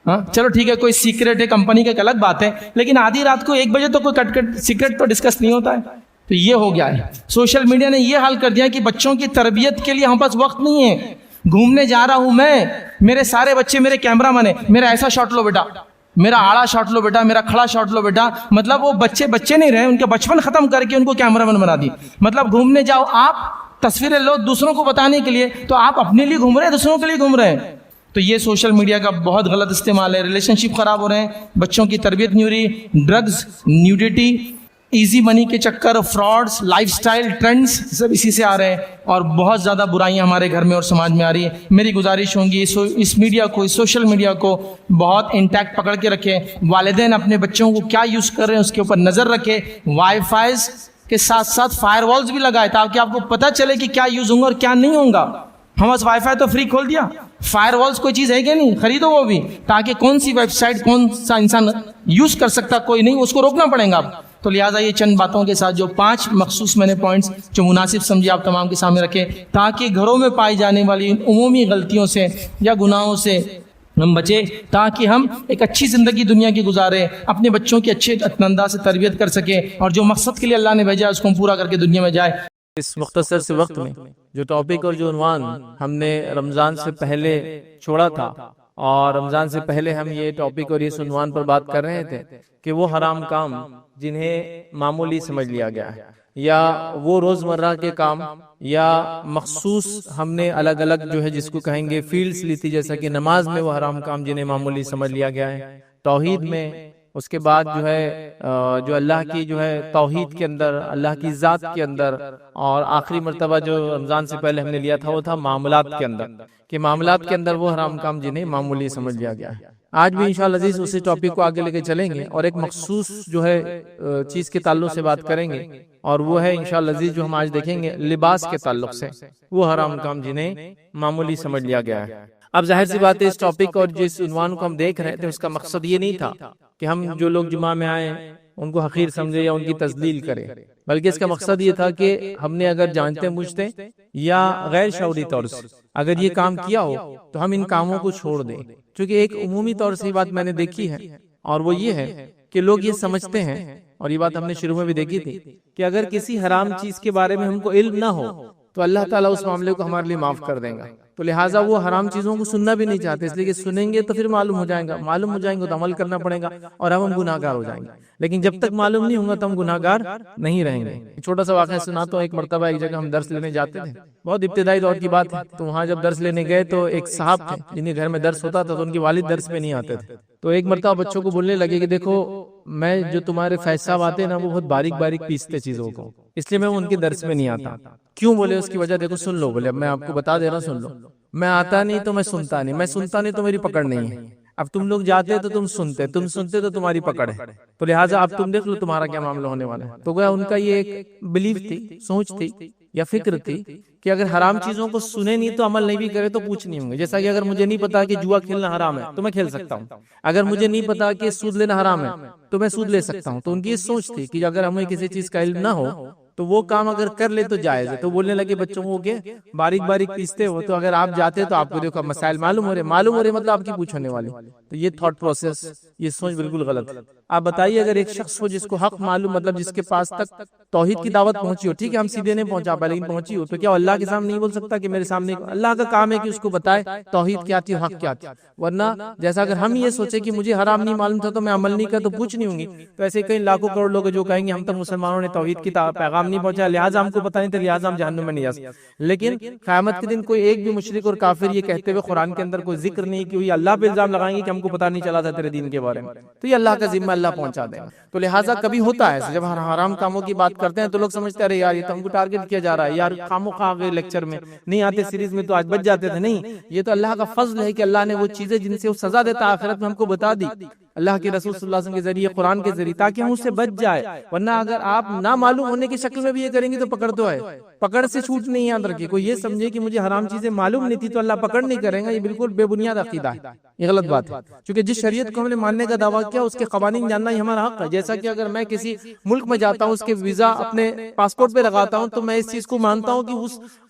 Speaker 1: ہاں چلو ٹھیک ہے، کوئی سیکرٹ ہے کمپنی کا ایک الگ بات ہے، لیکن آدھی رات کو 1 بجے تو کوئی کٹ کٹ سیکرٹ تو ڈسکس نہیں ہوتا ہے. تو یہ ہو گیا ہے. سوشل میڈیا نے یہ حال کر دیا کہ بچوں کی تربیت کے لیے ہم پاس وقت نہیں ہے. گھومنے جا رہا ہوں میں، میرے سارے بچے میرے کیمرہ مین ہیں، میرا ایسا شاٹ لو بیٹا، میرا آڑا شاٹ لو بیٹا، میرا کھڑا شاٹ لو بیٹا. مطلب وہ بچے نہیں رہے، ان کے بچپن ختم کر کے ان کو کیمرہ مین بنا دی. مطلب گھومنے جاؤ آپ، تصویریں لو دوسروں کو بتانے کے لیے، تو آپ اپنے لیے گھوم رہے ہیں، دوسروں کے لیے گھوم رہے ہیں. تو یہ سوشل میڈیا کا بہت غلط استعمال ہے. ریلیشن شپ خراب ہو رہے ہیں، بچوں کی تربیت نہیں ہو رہی، ڈرگز، نیوڈیٹی، ایزی منی کے چکر، فراڈز، لائف سٹائل ٹرینڈز سب اسی سے آ رہے ہیں، اور بہت زیادہ برائیاں ہمارے گھر میں اور سماج میں آ رہی ہیں. میری گزارش ہوگی اس میڈیا کو، اس سوشل میڈیا کو بہت انٹیکٹ پکڑ کے رکھیں. والدین اپنے بچوں کو کیا یوز کر رہے ہیں اس کے اوپر نظر رکھیں. وائی فائیز کے ساتھ ساتھ فائر والز بھی لگائے تاکہ آپ کو پتہ چلے کہ کیا یوز ہوں گا اور کیا نہیں ہوگا. ہم بس وائی فائی تو فری کھول دیا، فائر والز کوئی چیز ہے کہ نہیں، خریدو وہ بھی، تاکہ کون سی ویب سائٹ کون سا انسان یوز کر سکتا کوئی نہیں، اس کو روکنا پڑے گا. تو لہٰذا یہ چند باتوں کے ساتھ جو 5 مخصوص میں نے پوائنٹس جو مناسب سمجھے آپ تمام کے سامنے رکھے، تاکہ گھروں میں پائی جانے والی عمومی غلطیوں سے یا گناہوں سے ہم بچے، تاکہ ہم ایک اچھی زندگی دنیا کی گزارے، اپنے بچوں کی اچھے انداز سے تربیت کر سکیں، اور جو مقصد کے لیے اللہ نے بھیجا اس کو ہم پورا کر کے دنیا میں جائے.
Speaker 2: اس مختصر سے وقت میں جو ٹاپک اور جو عنوان ہم نے رمضان سے پہلے چھوڑا تھا، اور رمضان سے پہلے ہم یہ ٹاپک اور اس عنوان پر بات کر رہے تھے کہ وہ حرام کام جنہیں معمولی سمجھ لیا گیا ہے، یا وہ روزمرہ کے کام، یا مخصوص ہم نے الگ الگ جو ہے جس کو کہیں گے فیلڈز لی تھی، جیسا کہ نماز میں وہ حرام کام جنہیں معمولی سمجھ لیا گیا ہے، توحید میں، اس کے بعد جو ہے جو اللہ کی جو ہے توحید کے اندر، اللہ کی ذات کے اندر، اور آخری مرتبہ جو رمضان سے پہلے ہم نے لیا تھا وہ تھا معاملات کے اندر، کہ معاملات کے اندر وہ حرام کام جنہیں معمولی سمجھ لیا گیا ہے. آج بھی انشاءاللہ عزیز اسی ٹاپک کو آگے لے کے چلیں گے، اور ایک مخصوص جو ہے چیز کے تعلق سے بات کریں گے، اور وہ ہے انشاءاللہ عزیز جو ہم آج دیکھیں گے لباس کے تعلق سے، وہ حرام کام جنہیں معمولی سمجھ لیا گیا ہے. اب ظاہر سی بات ہے اس ٹاپک اور جس عنوان کو ہم دیکھ رہے تھے اس کا مقصد یہ نہیں تھا کہ ہم جو لوگ جمعہ میں آئیں ان کو حقیر سمجھے یا ان کی تذلیل کریں، بلکہ اس کا مقصد یہ تھا کہ ہم نے اگر جانتے بوجھتے یا غیر شعوری طور سے اگر یہ کام کیا ہو تو ہم ان کاموں کو چھوڑ دیں. چونکہ ایک عمومی طور سے بات میں نے دیکھی ہے، اور وہ یہ ہے کہ لوگ یہ سمجھتے ہیں اور یہ بات ہم نے شروع میں بھی دیکھی تھی کہ اگر کسی حرام چیز کے بارے میں ہم کو علم نہ ہو تو اللہ تعالیٰ اس معاملے کو ہمارے لیے معاف کر دیں گا. تو لہٰذا وہ حرام چیزوں کو سننا بھی نہیں چاہتے، اس لیے کہ سنیں گے تو پھر معلوم ہو جائے گا، معلوم ہو جائیں گے تو عمل کرنا پڑے گا اور ہم گناہ گار ہو جائیں گے. لیکن جب تک معلوم نہیں ہوگا تو ہم گناہ گار نہیں رہیں گے. چھوٹا سا واقعہ سناتا ہوں. ایک مرتبہ ایک جگہ ہم درس لینے جاتے تھے، بہت ابتدائی دور کی بات ہے. تو وہاں جب درس لینے گئے تو ایک صاحب تھے جن کے گھر میں درس ہوتا تھا، تو ان کے والد درس پہ نہیں آتے تھے. تو ایک مرتبہ بچوں کو بولنے لگے کہ دیکھو میں جو تمہارے فیض صاحب آتے ہیں نا وہ بہت باریک باریک پیستے چیزوں کو، اس لیے میں ان کے درس میں نہیں آتا. کیوں؟ بولے اس کی وجہ دیکھو سن لو. بولے اب میں آپ کو بتا دے رہا ہوں، سن لو. میں آتا نہیں تو میں سنتا نہیں، میں سنتا نہیں تو میری پکڑ نہیں ہے. اب تم لوگ جاتے تو تم سنتے تو تمہاری پکڑ ہے. تو لہٰذا اب تم دیکھ لو تمہارا کیا معاملہ ہونے والا ہے. تو گویا ان کا یہ ایک بلیف تھی، سوچ تھی یا فکر تھی کہ اگر حرام چیزوں کو سنے نہیں تو عمل نہیں بھی کرے تو پوچھ نہیں ہوں گے. جیسا کہ اگر مجھے نہیں پتا کہ جوا کھیلنا حرام ہے تو میں کھیل سکتا ہوں، اگر مجھے نہیں پتا کہ سود لینا حرام ہے تو میں سود لے سکتا ہوں. تو ان کی یہ سوچ تھی کہ اگر ہمیں کسی چیز کا علم نہ ہو تو وہ کام اگر کر لے تو جائز ہے. تو بولنے لگے بچوں کو کہ باریک باریک پیستے ہو تو اگر آپ جاتے تو آپ کو دیکھو مسائل معلوم ہو رہے مطلب آپ کی پوچھ ہونے والی. تو یہ تھاٹ پروسیس، یہ سوچ بالکل غلط ہے. آپ بتائیے اگر ایک شخص ہو جس کو حق معلوم، مطلب جس کے پاس تک توحید کی دعوت پہنچی ہو، ٹھیک ہے ہم سیدھے نہیں پہنچا پائے لیکن پہنچی ہو، تو کیا اللہ کے سامنے نہیں بول سکتا کہ میرے سامنے؟ اللہ کا کام ہے کہ اس کو بتائے توحید کیا تھی، حق کیا تھی. ورنہ جیسا اگر ہم یہ سوچے کہ مجھے حرام نہیں معلوم تھا تو میں عمل نہیں کر تو پوچھ نہیں ہوں گی، تو ایسے کئی لاکھوں کروڑ لوگ جو کہیں گے ہم تک مسلمانوں نے توحید کی پیغام نہیں پہنچا لہٰذا ہم کو پتہ نہیں تھا لہٰذا ہم جہنم میں نہیں جا سکتے. لیکن قیامت کے دن کوئی ایک بھی مشرک اور کافر یہ کہتے ہوئے قرآن کے اندر کوئی ذکر نہیں کہ اللہ پہ الزام لگائیں گے کہ ہم کو پتہ نہیں چلا تھا تیرے دین کے بارے میں، تو یہ اللہ کا ذمہ اللہ پہنچا دے گا. تو لہٰذا کبھی ہوتا ہے جب ہم حرام کاموں کی بات کرتے ہیں تو لوگ سمجھتے ہیں ارے یار یہ تو ہم کو ٹارگٹ کیا جا رہا ہے، یار خامو خواہ گئے لیکچر میں نہیں آتے، سیریز میں تو آج بچ جاتے تھے. نہیں، یہ تو اللہ کا فضل ہے کہ اللہ نے وہ چیزیں جن سے وہ سزا دیتا آخرت میں ہم کو بتا دی اللہ کے رسول صلی اللہ علیہ وسلم کے ذریعے، قرآن کے ذریعے، تاکہ ہم اس سے بچ جائے. ورنہ اگر آپ نہ معلوم ہونے کی شکل میں بھی یہ کریں گے تو پکڑ تو ہے، پکڑ سے چھوٹ نہیں. یاد رکھیے کوئی یہ سمجھے کہ مجھے حرام چیزیں معلوم نہیں تھی تو اللہ پکڑ نہیں کرے گا، یہ بالکل بے بنیاد عقیدہ ہے، یہ غلط بات ہے. چونکہ جس شریعت کو ہم نے ماننے کا دعویٰ کیا اس کے قوانین جاننا ہی ہمارا حق ہے. جیسا کہ اگر میں کسی ملک میں جاتا ہوں اس کے ویزا اپنے پاسپورٹ پہ لگاتا ہوں تو میں اس چیز کو مانتا ہوں کہ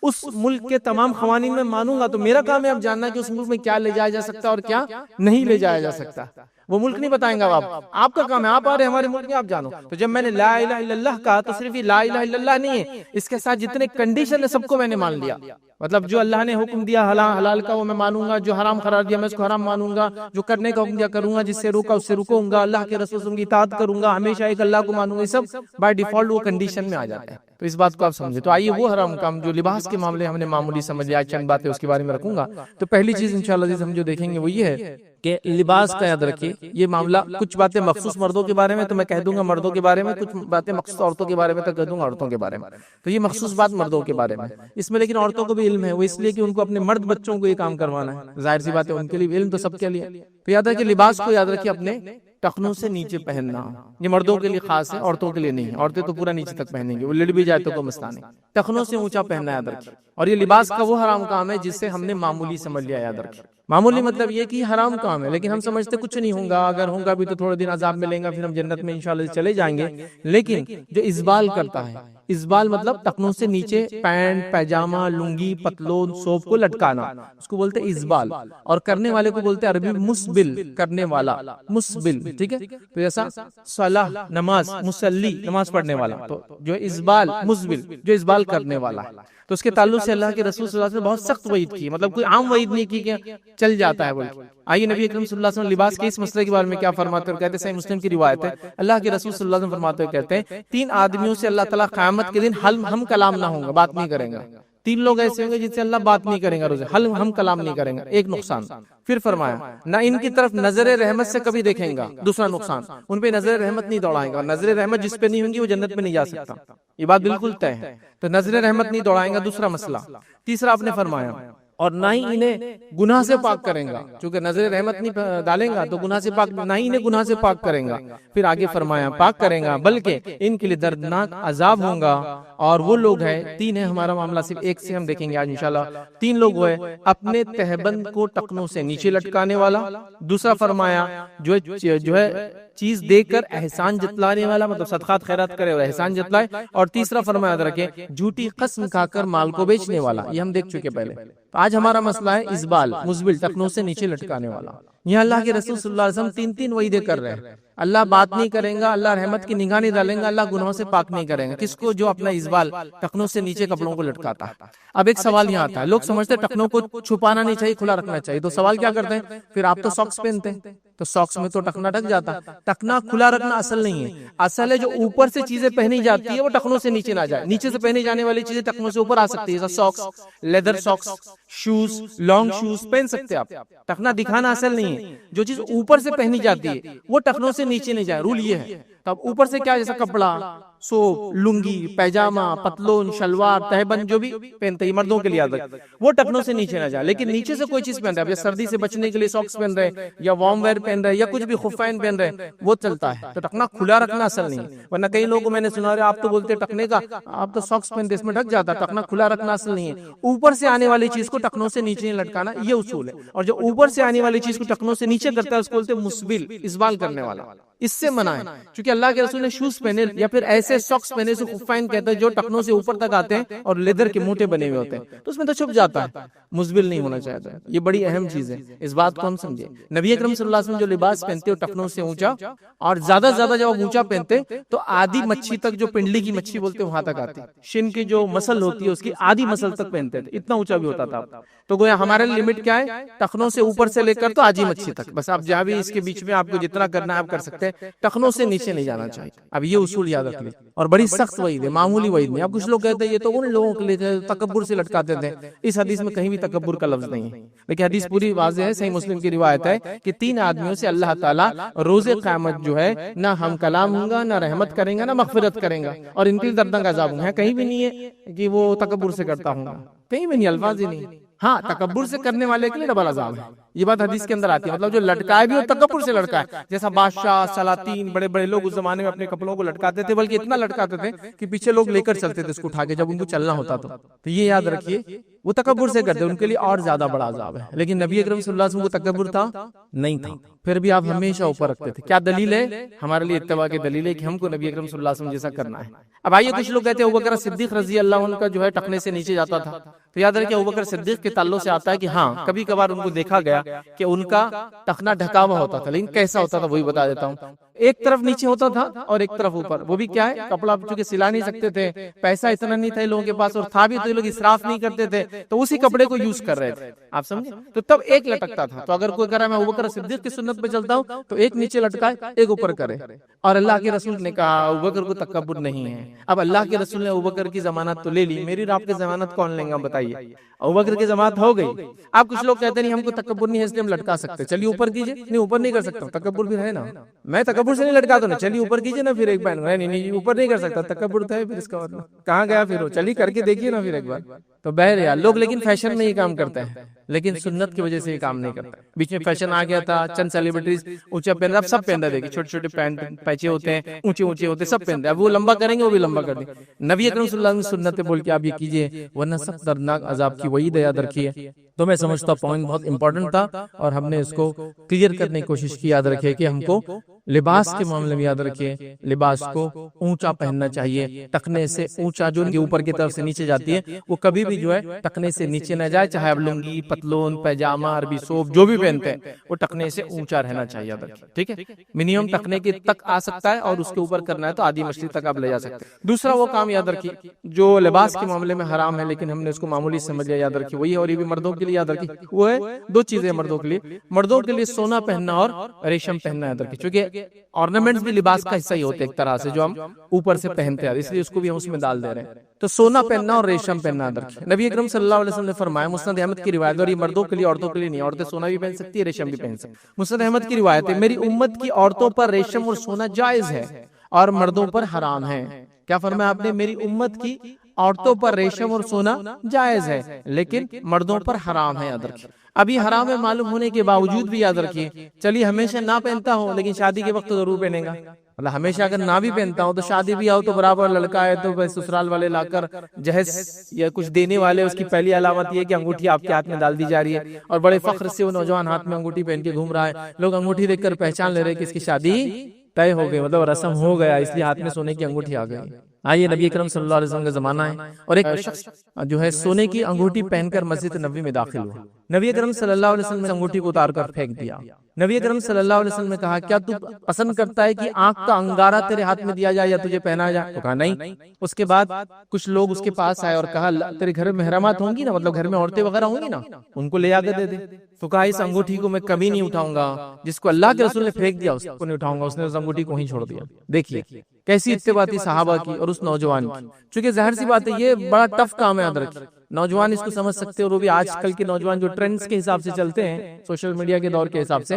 Speaker 2: اس ملک کے تمام قوانین میں مانوں گا. تو میرا کام ہے اب جاننا کہ اس ملک میں کیا لے جایا جا سکتا ہے اور کیا نہیں لے جایا جا سکتا. وہ ملک نہیں بتائیں گا آپ کا کام ہے، آپ آ رہے ہیں ہمارے ملک میں آپ جانو. تو جب میں نے لا الہ الا اللہ کہا تو صرف یہ لا الہ الا اللہ نہیں ہے، اس کے ساتھ جتنے کنڈیشن ہے سب کو میں نے مان لیا. مطلب جو اللہ نے حکم دیا حلال کا وہ میں مانوں گا، جو حرام قرار دیا میں اس کو حرام مانوں گا، جو کرنے کا حکم دیا کروں گا، جس سے روکا اس سے رکوں گا، اللہ کے رسول کی اطاعت کروں گا، ہمیشہ ایک اللہ کو مانوں گا. یہ سب بائی ڈیفالٹ وہ کنڈیشن میں آ جاتا ہے. تو اس بات کو آپ سمجھے. تو آئیے وہ حرام کام جو لباس کے معاملے ہم نے معمولی سمجھ لیا، چند باتیں اس کے بارے میں رکھوں گا. تو پہلی چیز انشاءاللہ ہم جو دیکھیں گے وہ یہ ہے کہ لباس کا یاد رکھیے یہ معاملہ. کچھ باتیں مخصوص مردوں کے بارے میں تو میں کہہ دوں گا مردوں کے بارے میں، کچھ باتیں مخصوص عورتوں کے بارے میں تو کہہ دوں گا عورتوں کے بارے میں. تو یہ مخصوص بات مردوں کے بارے میں، اس میں لیکن عورتوں کو بھی علم ہے، وہ اس لیے کہ ان کو اپنے مرد بچوں کو یہ کام کروانا ہے. ظاہر سی بات ہے ان کے لیے علم تو سب کے لیے. تو یاد ہے کہ لباس کو یاد رکھیے اپنے ٹخنوں سے نیچے پہننا، یہ مردوں کے لیے خاص ہے، عورتوں کے لیے نہیں ہے. عورتیں تو پورا نیچے تک پہنیں گے، وہ لڑ بھی جائے تو کوئی مسئلہ نہیں. ٹخنوں سے اونچا پہننا یاد رکھیے. اور یہ لباس کا وہ حرام کام ہے جس سے ہم نے معمولی سمجھ لیا. یاد رکھیے معمولی مطلب یہ کہ حرام کام ہے لیکن ہم سمجھتے کچھ نہیں ہوگا، اگر ہوگا بھی تو تھوڑے دن عذاب ملیں گا، پھر ہم جنت میں انشاءاللہ چلے جائیں گے. لیکن جو ازبال کرتا ہے، ازبال مطلب ٹخنوں سے نیچے پینٹ، پیجامہ، لنگی، پتلون، سوپ کو لٹکانا، اس کو بولتے ازبال. اور کرنے والے کو بولتے عربی مسبل، کرنے والا مسبل. ٹھیک ہے، تو جیسا صلاح نماز، مصلی نماز پڑھنے والا. تو جو ازبال مسبل جو ازبال کرنے والا ہے، تو اس کے تعلق سے اللہ کے رسول صلی اللہ علیہ وسلم بہت سخت وعید کی، مطلب کوئی عام وعید نہیں کی کہ چل جاتا ہے بلکہ. آئیے نبی اکرم صلی اللہ علیہ وسلم لباس کے اس مسئلے کے بارے میں کیا فرماتے ہیں؟ کہتے ہیں، صحیح مسلم کی روایت ہے، اللہ کے رسول صلی اللہ علیہ وسلم فرماتے ہیں، کہتے ہیں 3 آدمیوں سے اللہ تعالیٰ قیامت کے دن ہم کلام نہ ہوں گا، بات نہیں کریں گا. 3 لوگ ایسے ہوں گے جن سے اللہ بات نہیں کریں گا، روزے ہم کلام نہیں کریں گا. ایک نقصان. پھر فرمایا نہ ان کی طرف نظر رحمت سے کبھی دیکھیں گا. دوسرا نقصان، ان پہ نظر رحمت نہیں دوڑائیں گا. اور نظر رحمت جس پہ نہیں ہوں گی وہ جنت میں نہیں جا سکتا. یہ بات بالکل طے ہے. تو نظر رحمت نہیں دوڑائیں گا، دوسرا مسئلہ. تیسرا آپ نے فرمایا اور نہ ہی انہیں گناہ سے پاک کریں گا، چونکہ نظر رحمت نہیں ڈالیں گا تو گناہ سے پاک، نہ ہی انہیں گناہ سے پاک کریں گا. پھر آگے فرمایا پاک کریں گا بلکہ ان کے لیے دردناک عذاب ہوں گا. اور وہ لوگ ہیں 3 ہے، ہمارا معاملہ صرف ایک سے ہم دیکھیں گے آج انشاءاللہ. 3 لوگ ہوئے اپنے تہبند کو ٹخنوں سے نیچے لٹکانے والا. دوسرا فرمایا جو ہے چیز دے کر احسان جتلانے والا، مطلب صدقات خیرات کرے اور احسان جتلائے. اور تیسرا فرمایا یاد رکھے جھوٹی قسم کھا کر مال کو بیچنے والا. یہ ہم دیکھ چکے پہلے. آج ہمارا مسئلہ ہے ازبال، مزبل، ٹخنوں سے نیچے لٹکانے والا. یہاں اللہ کے رسول صلی اللہ علیہ وسلم تین تین وعیدیں کر رہے ہیں. اللہ بات نہیں کریں گا, اللہ رحمت کی نگاہ نہیں ڈالیں گا, اللہ گناہوں سے پاک نہیں کریں گا. کس کو؟ جو اپنا ازبال ٹخنوں سے نیچے کپڑوں کو لٹکاتا ہے. اب ایک سوال یہاں آتا ہے, لوگ سمجھتے ہیں ٹخنوں کو چھپانا نہیں چاہیے, کھلا رکھنا چاہیے. تو سوال کیا کرتے ہیں پھر, آپ تو ساکس پہنتے ہیں, تو ساکس میں تو ٹخنا ڈھک جاتا. ٹخنا کھلا رکھنا اصل نہیں ہے. اصل ہے جو اوپر سے چیزیں پہنی جاتی ہے وہ ٹخنوں سے نیچے نہ جائے. نیچے سے پہنی جانے والی چیزیں ٹخنوں سے اوپر آ سکتی ہے, جیسا socks, leather socks, shoes, long shoes پہن سکتے ہیں آپ. ٹخنا دکھانا اصل نہیں ہے. جو چیز اوپر سے پہنی جاتی ہے وہ ٹخنوں سے نیچے نہیں جائے, رول یہ ہے. تو اب اوپر سے کیا, جیسا کپڑا, سوپ, لنگی, پیجامہ, پتلون, شلوار, تہبند جو بھی پہنتے ہیں مردوں کے لیے عادت, وہ ٹخنوں سے نیچے نہ جائے. لیکن نیچے سے کوئی چیز پہن رہے ہیں, یا سردی سے بچنے کے لیے ساکس پہن رہے ہیں, یا وارم ویئر پہن رہے ہیں, یا کچھ بھی خفین پہن رہے ہیں, وہ چلتا ہے. تو ٹخنا کھلا رکھنا اصل نہیں ہے. ورنہ کئی لوگوں میں نے سنا رہے, آپ تو بولتے ٹخنے کا, آپ تو ساکس پہنتے اس میں ڈھک جاتا. ٹخنا کھلا رکھنا اصل نہیں ہے. اوپر سے آنے والی چیز کو ٹخنوں سے نیچے نہیں لٹکانا, یہ اصول ہے. اور جو اوپر سے آنے والی چیز کو ٹخنوں سے نیچے کرتا ہے اس کو بولتے ہیں مسبل, اسبال کرنے والا. اس سے منع ہے, کیونکہ اللہ کے رسول نے شوز پہنے یا پھر ایسے ساکس پہنے سے خفین کہتے ہیں جو ٹخنوں سے اوپر تک آتے ہیں اور لیدر کے موٹے بنے ہوئے ہوتے ہیں, تو اس میں تو چھپ جاتا ہے. مسبل نہیں ہونا چاہتا ہے. یہ بڑی اہم چیز ہے, اس بات کو ہم سمجھیں. نبی اکرم صلی اللہ علیہ وسلم جو لباس پہنتے وہ ٹخنوں سے اونچا, اور زیادہ سے زیادہ جب آپ اونچا پہنتے تو آدھی مچھی تک, جو پنڈلی کی مچھی بولتے ہیں وہاں تک آتی. شن کی جو مسل ہوتی ہے اس کی آدھی مسل تک پہنتے تھے, اتنا اونچا بھی ہوتا تھا. تو گویا ہمارے لمٹ کیا ہے, ٹخنوں سے اوپر سے لے کر تو آدھی مچھی تک, بس آپ جہاں بھی اس کے بیچ میں آپ کو جتنا کرنا ہے آپ کر سکتے ہیں. ٹخنوں سے نیچے نہیں جانا چاہیے. اب یہ اصول یاد رکھ لیں, اور بڑی سخت وعید ہے, معمولی وعید نہیں. اب کچھ لوگ کہتے ہیں یہ تو ان لوگوں کے لیے تکبر سے لٹکاتے تھے. اس حدیث میں کہیں بھی تکبر کا لفظ نہیں ہے, لیکن حدیث پوری واضح ہے. صحیح مسلم کی روایت ہے کہ 3 آدمیوں سے اللہ تعالیٰ روز قیامت جو ہے نہ ہم کلام ہوں گا, نہ رحمت کریں گا, نہ مغفرت کریں گا, اور ان کے لیے دردناک عذاب ہوں گا. کہیں بھی نہیں ہے کہ وہ تکبر سے کرتا ہوں گا, کہیں بھی نہیں, الفاظ ہی نہیں. ہاں, تکبر سے کرنے والے کے لیے ڈبل عذاب ہے, یہ بات حدیث کے اندر آتی ہے. مطلب جو لٹکائے بھی وہ تکبر سے لٹکائے, جیسا بادشاہ, سلاطین, بڑے بڑے لوگ اس زمانے میں اپنے کپڑوں کو لٹکاتے تھے, بلکہ اتنا لٹکاتے تھے کہ پیچھے لوگ لے کر چلتے تھے اس کو اٹھا کے جب ان کو چلنا ہوتا. تو یہ یاد رکھیے, وہ تکبر سے کرتے, ان کے لیے اور زیادہ بڑا عذاب ہے. لیکن نبی اکرم صلی اللہ علیہ وسلم کو تکبر تھا نہیں تھا, پھر بھی آپ ہمیشہ اوپر رکھتے تھے. کیا دلیل ہے ہمارے لیے؟ اتباع کی دلیل ہے کہ ہم کو نبی اکرم صلی اللہ علیہ وسلم جیسا کرنا ہے. اب آئیے, کچھ لوگ کہتے ہیں ابوبکر صدیق رضی اللہ عنہ کا جو ہے ٹخنے سے نیچے جاتا تھا. تو یاد رکھیں ابوبکر صدیق کے تعلق سے آتا ہے کہ ہاں کبھی کبھار ان کو دیکھا گیا کہ ان کا ٹخنا ڈھکا ہوا ہوتا تھا, لیکن کیسا ہوتا تھا وہی بتا دیتا ہوں. ایک طرف نیچے ہوتا تھا اور ایک طرف اوپر. وہ بھی کیا ہے, کپڑا چونکہ سلا نہیں سکتے تھے, پیسہ اتنا نہیں تھا لوگوں کے پاس, اور تھا بھی تو لوگ اسراف نہیں کرتے تھے, تو اسی کپڑے کو یوز کر رہے تھے. آپ سمجھے؟ تو تب ایک لٹکتا تھا. تو اگر کوئی کہہ رہا میں ابوبکر صدیق کی سنت پہ چلتا ہوں تو ایک نیچے لٹکائے ایک اوپر کرے. اور اللہ کے رسول نے کہا ابوبکر کو تکبر نہیں ہے. اب اللہ کے رسول نے ابوبکر کی ضمانت تو لے لی, میری اور آپ کی ضمانت کون لیں گا بتائیے؟ ابوبکر کی ضمانت ہو گئی. اب کچھ لوگ کہتے نہیں ہم کو تکبر نہیں ہے اس لیے ہم لٹکا سکتے, چلیے اوپر کیجئے. نہیں, اوپر نہیں کر سکتا, تکبر بھی ہے نا, میں تکبر سے نہیں لٹکاتا نا, چلیے اوپر کیجئے نا. پھر ایک بار نہیں اوپر نہیں کر سکتا, تکبر ہے. پھر اس کا کہاں گیا پھر وہ, چلیے کر کے دیکھیے نا پھر ایک بار. تو بہرحال لوگ لیکن فیشن میں یہ کام کرتے ہیں, لیکن سنت کی وجہ سے یہ کام نہیں کرتا. بیچ میں فیشن آ گیا تھا, چند سیلیبریٹیز اونچا پہن رہا, اب سب پہن رہے, دیکھیے چھوٹے چھوٹے پینٹ پیچے ہوتے ہیں, اونچے اونچے ہوتے ہیں, سب پہن رہے. اب وہ لمبا کریں گے وہ بھی لمبا کر دیں. نبی اکرم صلی اللہ علیہ وسلم سنت بول کے آپ یہ کیجئے, ورنہ سخت دردناک عذاب کی وعید یاد رکھیے. تو میں سمجھتا ہوں پوائنٹ بہت امپورٹنٹ تھا, اور ہم نے اس کو کلیئر کرنے کی کوشش کی. یاد رکھیے کہ ہم کو لباس کے معاملے میں یاد رکھیے لباس کو اونچا پہننا چاہیے. ٹخنے سے اونچا جو اوپر کی طرف سے نیچے جاتی ہے وہ کبھی بھی جو ہے ٹخنے سے نیچے نہ جائے, چاہے آپ لنگی, پتلون, پیجامہ, عربی سوپ جو بھی پہنتے ہیں وہ ٹخنے سے اونچا رہنا چاہیے. یاد رکھیے, ٹھیک ہے, منیمم ٹخنے کے تک آ سکتا ہے, اور اس کے اوپر کرنا ہے تو آدھی مچھلی تک آپ لے جا سکتے ہیں. دوسرا وہ کام یاد رکھیے جو لباس کے معاملے میں حرام ہے لیکن ہم نے اس کو معمولی سمجھ لیا, یاد رکھیے وہی ہے. اور یہ بھی مردوں کے لیے یاد رکھیے, وہ ہے 2 چیزیں مردوں کے لیے. مردوں کے لیے سونا پہننا اور ریشم پہننا, یاد رکھیے, چونکہ آرنامنٹس بھی لباس کا حصہ ہی ہوتے ہیں ایک طرح سے, جو ہم اوپر سے پہنتے ہیں, اس لیے اس کو بھی ہم اس میں ڈال دے رہے ہیں. تو سونا پہننا اور ریشم پہننا یاد رکھیے. نبی اکرم صلی اللہ علیہ وسلم نے فرمایا, مسند احمد کی روایت, اور یہ مردوں کے لیے عورتوں کے لیے نہیں, عورتیں سونا بھی پہن سکتی ہے, ریشم بھی پہن سکتی. مسند احمد کی روایت ہے, میری امت کی عورتوں پر ریشم اور سونا جائز ہے اور مردوں پر حرام ہے. کیا فرمایا آپ نے؟ میری امت کی عورتوں پر ریشم اور سونا جائز ہے لیکن مردوں پر حرام ہے. یاد رکھیے, اب یہ حرام ہے معلوم ہونے کے باوجود بھی یاد رکھیے, چلیے ہمیشہ نہ پہنتا ہوں لیکن شادی کے وقت ضرور پہنے گا. اللہ, ہمیشہ اگر نہ بھی پہنتا ہوں تو شادی بھی آؤ تو برابر لڑکا ہے تو سسرال والے لا کر جہیز یا کچھ دینے والے, اس کی پہلی علامت یہ کہ انگوٹھی آپ کے ہاتھ میں ڈال دی جا رہی ہے, اور بڑے فخر سے وہ نوجوان ہاتھ میں انگوٹھی پہن کے گھوم رہا ہے. لوگ انگوٹھی دیکھ کر پہچان لے رہے کہ اس کی شادی طے ہو گئی, مطلب رسم ہو گیا, اس لیے ہاتھ میں سونے کی انگوٹھی آ گئی. آئیے, نبی اکرم صلی اللہ علیہ وسلم کا زمانہ ہے اور ایک شخص جو ہے سونے کی انگوٹھی پہن کر مسجد نبوی میں داخل ہوا. نبی اکرم صلی اللہ علیہ وسلم نے انگوٹھی کو اتار کر پھینک دیا. نبی اکرم صلی اللہ علیہ وسلم نے کہا کیا تو پسند کرتا ہے کہ آنکھ کا انگارہ تیرے ہاتھ میں دیا جائے یا تجھے پہنا جائے؟ تو کہا نہیں. اس کے بعد کچھ لوگ اس کے پاس آئے اور کہا تیرے گھر میں محرمات ہوں گی نا، مطلب گھر میں عورتیں وغیرہ ہوں گی نا، ان کو لے آ کے دے دے. تو کہا اس انگوٹھی کو میں کبھی نہیں اٹھاؤں گا، جس کو اللہ کے رسول نے پھینک دیا اس کو نہیں اٹھاؤں گا. اس نے اس انگوٹھی کو ہی چھوڑ دیا. دیکھیے کیسی اتباعی صحابہ کی اور اس نوجوان کی. چونکہ ظاہر سی بات ہے یہ بڑا ٹف کام ہے، یاد رکھیے. نوجوان اس کو سمجھ سکتے اور وہ بھی آج کل کے نوجوان جو ٹرینڈز کے حساب سے چلتے ہیں، سوشل میڈیا کے دور کے حساب سے،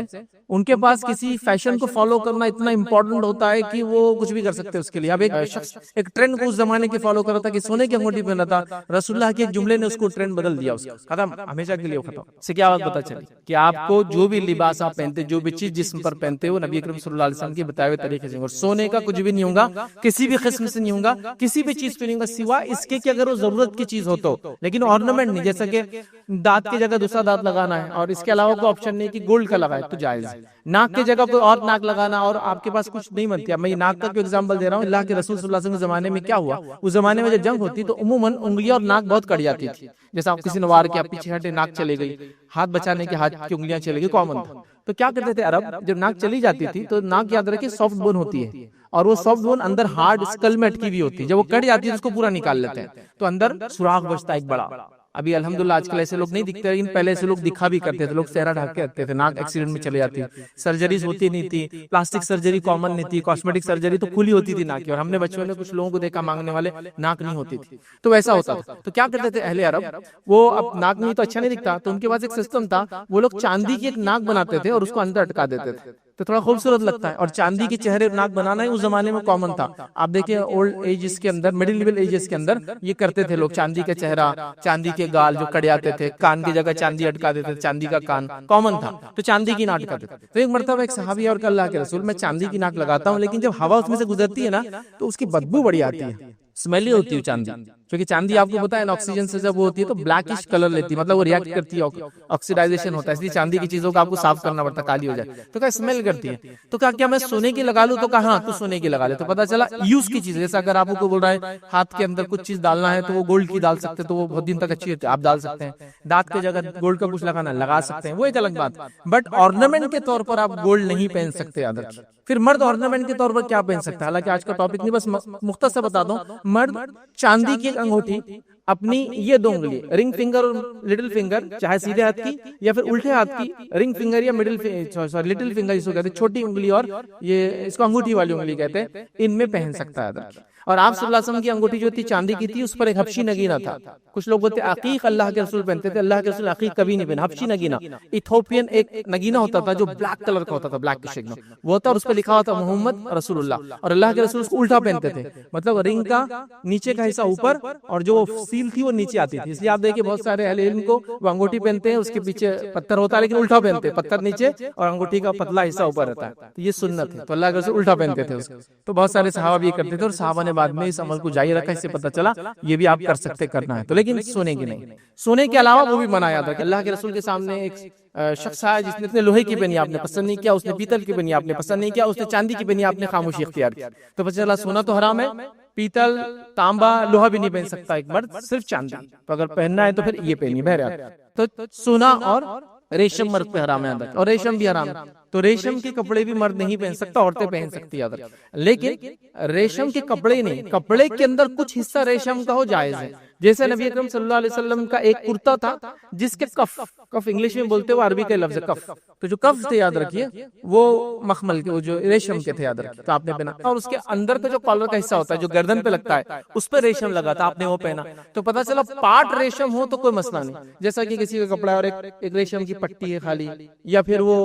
Speaker 2: ان کے پاس کسی فیشن کو فالو کرنا اتنا امپورٹنٹ ہوتا ہے کہ وہ کچھ بھی کر سکتے ہیں اس کے لیے. اب ایک شخص ایک ٹرینڈ کو اس زمانے کے فالو کر رہا تھا کہ سونے کی انگوٹھی پہنا تھا، رسول اللہ کے ایک جملے نے اس کو ٹرینڈ بدل دیا، اس کا ختم، ہمیشہ کے لیے ختم. اس سے کیا بات پتہ چلی کہ آپ کو جو بھی لباس آپ پہنتے، جو بھی چیز جسم پر پہنتے ہو، نبی اکرم صلی اللہ علیہ وسلم کے بتائے ہوئے طریقے سے. اور سونے کا کچھ بھی نہیں ہوگا، کسی بھی قسم سے نہیں ہوگا، کسی بھی چیز پہ نہیں ہوگا سوا اس کے کہ اگر وہ ضرورت کی چیز ہو تو. لیکن آرنامنٹ نہیں، جیسا کہ دانت کی جگہ دوسرا دانت لگانا ہے اور اس کے علاوہ کوئی آپشن نہیں کہ گولڈ کا لگائے تو جائز ہے. ناک کی جگہ کوئی اور ناک لگانا اور آپ کے پاس کچھ نہیں بنتی. اب میں یہ ناک کا کوئی ایگزامپل دے رہا ہوں. اللہ کے رسول صلی اللہ علیہ وسلم کے زمانے میں کیا ہوا، اس زمانے میں جب جنگ ہوتی تو عموماً انگلیاں اور ناک بہت کٹ جاتی تھی. جیسا آپ کسی نے وار کیا، پیچھے ہٹے ناک چلے گئی، ہاتھ بچانے کے ہاتھ کی انگلیاں چلے گئی، کامن تھا. تو کیا کرتے تھے عرب، جب ناک چلی جاتی تھی تو ناک یاد رکھیں سافٹ بون ہوتی ہے اور وہ سافٹ بون اندر ہارڈ اسکل میں اٹکی ہوئی ہوتی ہے. جب وہ کٹ جاتی ہے اس کو پورا نکال لیتے ہیں تو اندر سوراخ بچتا ہے ایک بڑا. ابھی الحمدللہ آج کل ایسے لوگ نہیں دکھتے، لیکن پہلے ایسے لوگ دکھا بھی کرتے تھے. لوگ چہرہ ڈھک کے رکھتے تھے، ناک ایکسیڈنٹ میں چلے جاتی، سرجریز ہوتی نہیں تھی، پلاسٹک سرجری کامن نہیں تھی، کاسمیٹک سرجری تو کھلی ہوتی تھی ناک کی. اور ہم نے بچپن میں کچھ لوگوں کو دیکھا مانگنے والے ناک نہیں ہوتی تھی، تو ویسا ہوتا تھا. تو کیا کرتے تھے اہل عرب، وہ اب ناک نہیں تو اچھا نہیں دکھتا تو ان کے پاس ایک سسٹم تھا، وہ لوگ چاندی کی ایک ناک بناتے تھے اور اس کو اندر اٹکا دیتے تھے تو تھوڑا خوبصورت لگتا ہے. اور چاندی کے چہرے ناک بنانا ہی اس زمانے میں کامن تھا. آپ دیکھیں اولڈ ایجز کے اندر، مڈل لیول ایجز کے اندر یہ کرتے تھے لوگ. چاندی کا چہرہ، چاندی کے گال جو کٹ جاتے تھے، کان کی جگہ چاندی اٹکا دیتے تھے، چاندی کا کان کامن تھا تو چاندی کی ناک کرتے تھے. تو ایک مرتبہ ایک صحابی اور کہ اللہ کے رسول میں چاندی کی ناک لگاتا ہوں لیکن جب ہوا اس میں سے گزرتی ہے نا تو اس کی بدبو بڑی آتی ہے، اسمیلی ہوتی ہے چاندی. کیونکہ چاندی آپ کو پتا ہے آکسیجن سے جب وہ ہوتی ہے تو بلیکش کلر لیتی ہے، مطلب وہ ریئیکٹ کرتی ہے، آکسیڈائزیشن ہوتا ہے، اس لیے چاندی کی چیزوں کو آپ کو صاف کرنا پڑتا ہے، کالی ہو جائے تو کیا اسمیل کرتی ہے. تو کیا میں سونے کی لگا لوں؟ تو کہا ہاں تو سونے کی لگا لے. تو پتا چلا یوز کی چیز، جیسا اگر آپ کو بول رہا ہے ہاتھ کے اندر کچھ چیز ڈالنا ہے تو وہ گولڈ کی ڈال سکتے تو وہ بہت دن تک اچھی ہوتی ہے، آپ ڈال سکتے ہیں. دانت کی جگہ گولڈ کا کچھ لگانا لگا سکتے ہیں، وہ ایک الگ بات. بٹ آرنامنٹ کے طور پر آپ گولڈ نہیں پہن سکتے یاد رکھیے. پھر مرد آرنامنٹ کے طور پر کیا پہن سکتا ہے؟ حالانکہ آج کا ٹاپک نہیں، بس مختصر بتا دوں. مرد چاندی کی ایک انگوٹھی اپنی یہ دو انگلی، رنگ فنگر اور لٹل فنگر، چاہے سیدھے ہاتھ کی یا پھر الٹے ہاتھ کی رنگ فنگر یا لٹل فنگر جس کو کہتے ہیں چھوٹی انگلی، اور یہ اس کو انگوٹھی والی انگلی کہتے ہیں، ان میں پہن سکتا ہے. اور آپ صلی اللہ علیہ وسلم کی انگوٹھی جو تھی چاندی کی تھی، اس پر ایک حبشی نگینہ تھا. کچھ لوگ بولتے ہیں عقیق اللہ کے رسول پہنتے تھے، اللہ کے رسول عقیق کبھی نہیں پہنا. حبشی نگینہ ایتھوپین ایک نگینہ ہوتا تھا جو بلیک کلر کا ہوتا تھا، بلیک شیڈ میں وہ ہوتا، اور اس پہ لکھا ہوتا محمد رسول اللہ. اور اللہ کے رسول اس کو الٹا پہنتے تھے، مطلب رنگ کا نیچے کا حصہ اوپر اور جو سیل تھی وہ نیچے آتی تھی. اس لیے آپ دیکھیں بہت سارے اہل علم کو وہ انگوٹھی پہنتے ہیں، اس کے پیچھے پتھر ہوتا ہے لیکن الٹا پہنتے ہیں، پتھر نیچے اور انگوٹھی کا پتلا حصہ اوپر رہتا ہے. تو یہ سنت ہے، تو اللہ کے رسول الٹا پہنتے تھے اس کو. تو بہت سارے صحابہ بھی یہ کرتے تھے اور صحابہ نے بعد میں اس عمل کو جاری رکھا. اس سے پتہ چلا یہ بھی آپ کر سکتے، کرنا ہے تو، لیکن سونے کی نہیں. سونے کے علاوہ وہ بھی منایا تھا کہ اللہ کے رسول کے سامنے ایک شخص آیا جس نے لوہے کی پہنی، آپ نے پسند نہیں کیا، اس نے پیتل کی پہنی، آپ نے پسند نہیں کیا، اس نے چاندی کی پہنی، آپ نے خاموشی اختیار کی. تو پتہ چلا سونا تو حرام ہے، پیتل، تانبا، لوہا بھی نہیں پہن سکتا ایک مرد، صرف چاندی. تو اگر پہننا ہے تو پھر یہ پہنیے بہرحال. تو سونا اور ریشم مرد پہ حرام ہے اور ریشم بھی حرام ہے. تو ریشم کے کپڑے بھی مرد نہیں پہن سکتا، عورتیں پہن سکتی ہیں. لیکن ریشم کے کپڑے نہیں، کپڑے کے اندر کچھ حصہ ریشم کا ہو جائز ہے. جیسے نبی اکرم صلی اللہ علیہ وسلم کا ایک کرتا تھا جس کے کف انگلش میں بولتے وہ عربی کا لفظ ہے کف. تو جو کف تھے یاد رکھیے وہ مخمل کے، وہ جو ریشم کے تھے یاد رکھیے، تو آپ نے پہنا. اور اس کے اندر کا جو کالر کا حصہ ہوتا ہے جو گردن پہ لگتا ہے اس پہ ریشم لگا تھا، آپ نے وہ پہنا. تو پتہ چلا پارٹ ریشم ہو تو کوئی مسئلہ نہیں. جیسا کہ کسی کا کپڑا ہے اور ایک ریشم کی پٹی ہے خالی، یا پھر وہ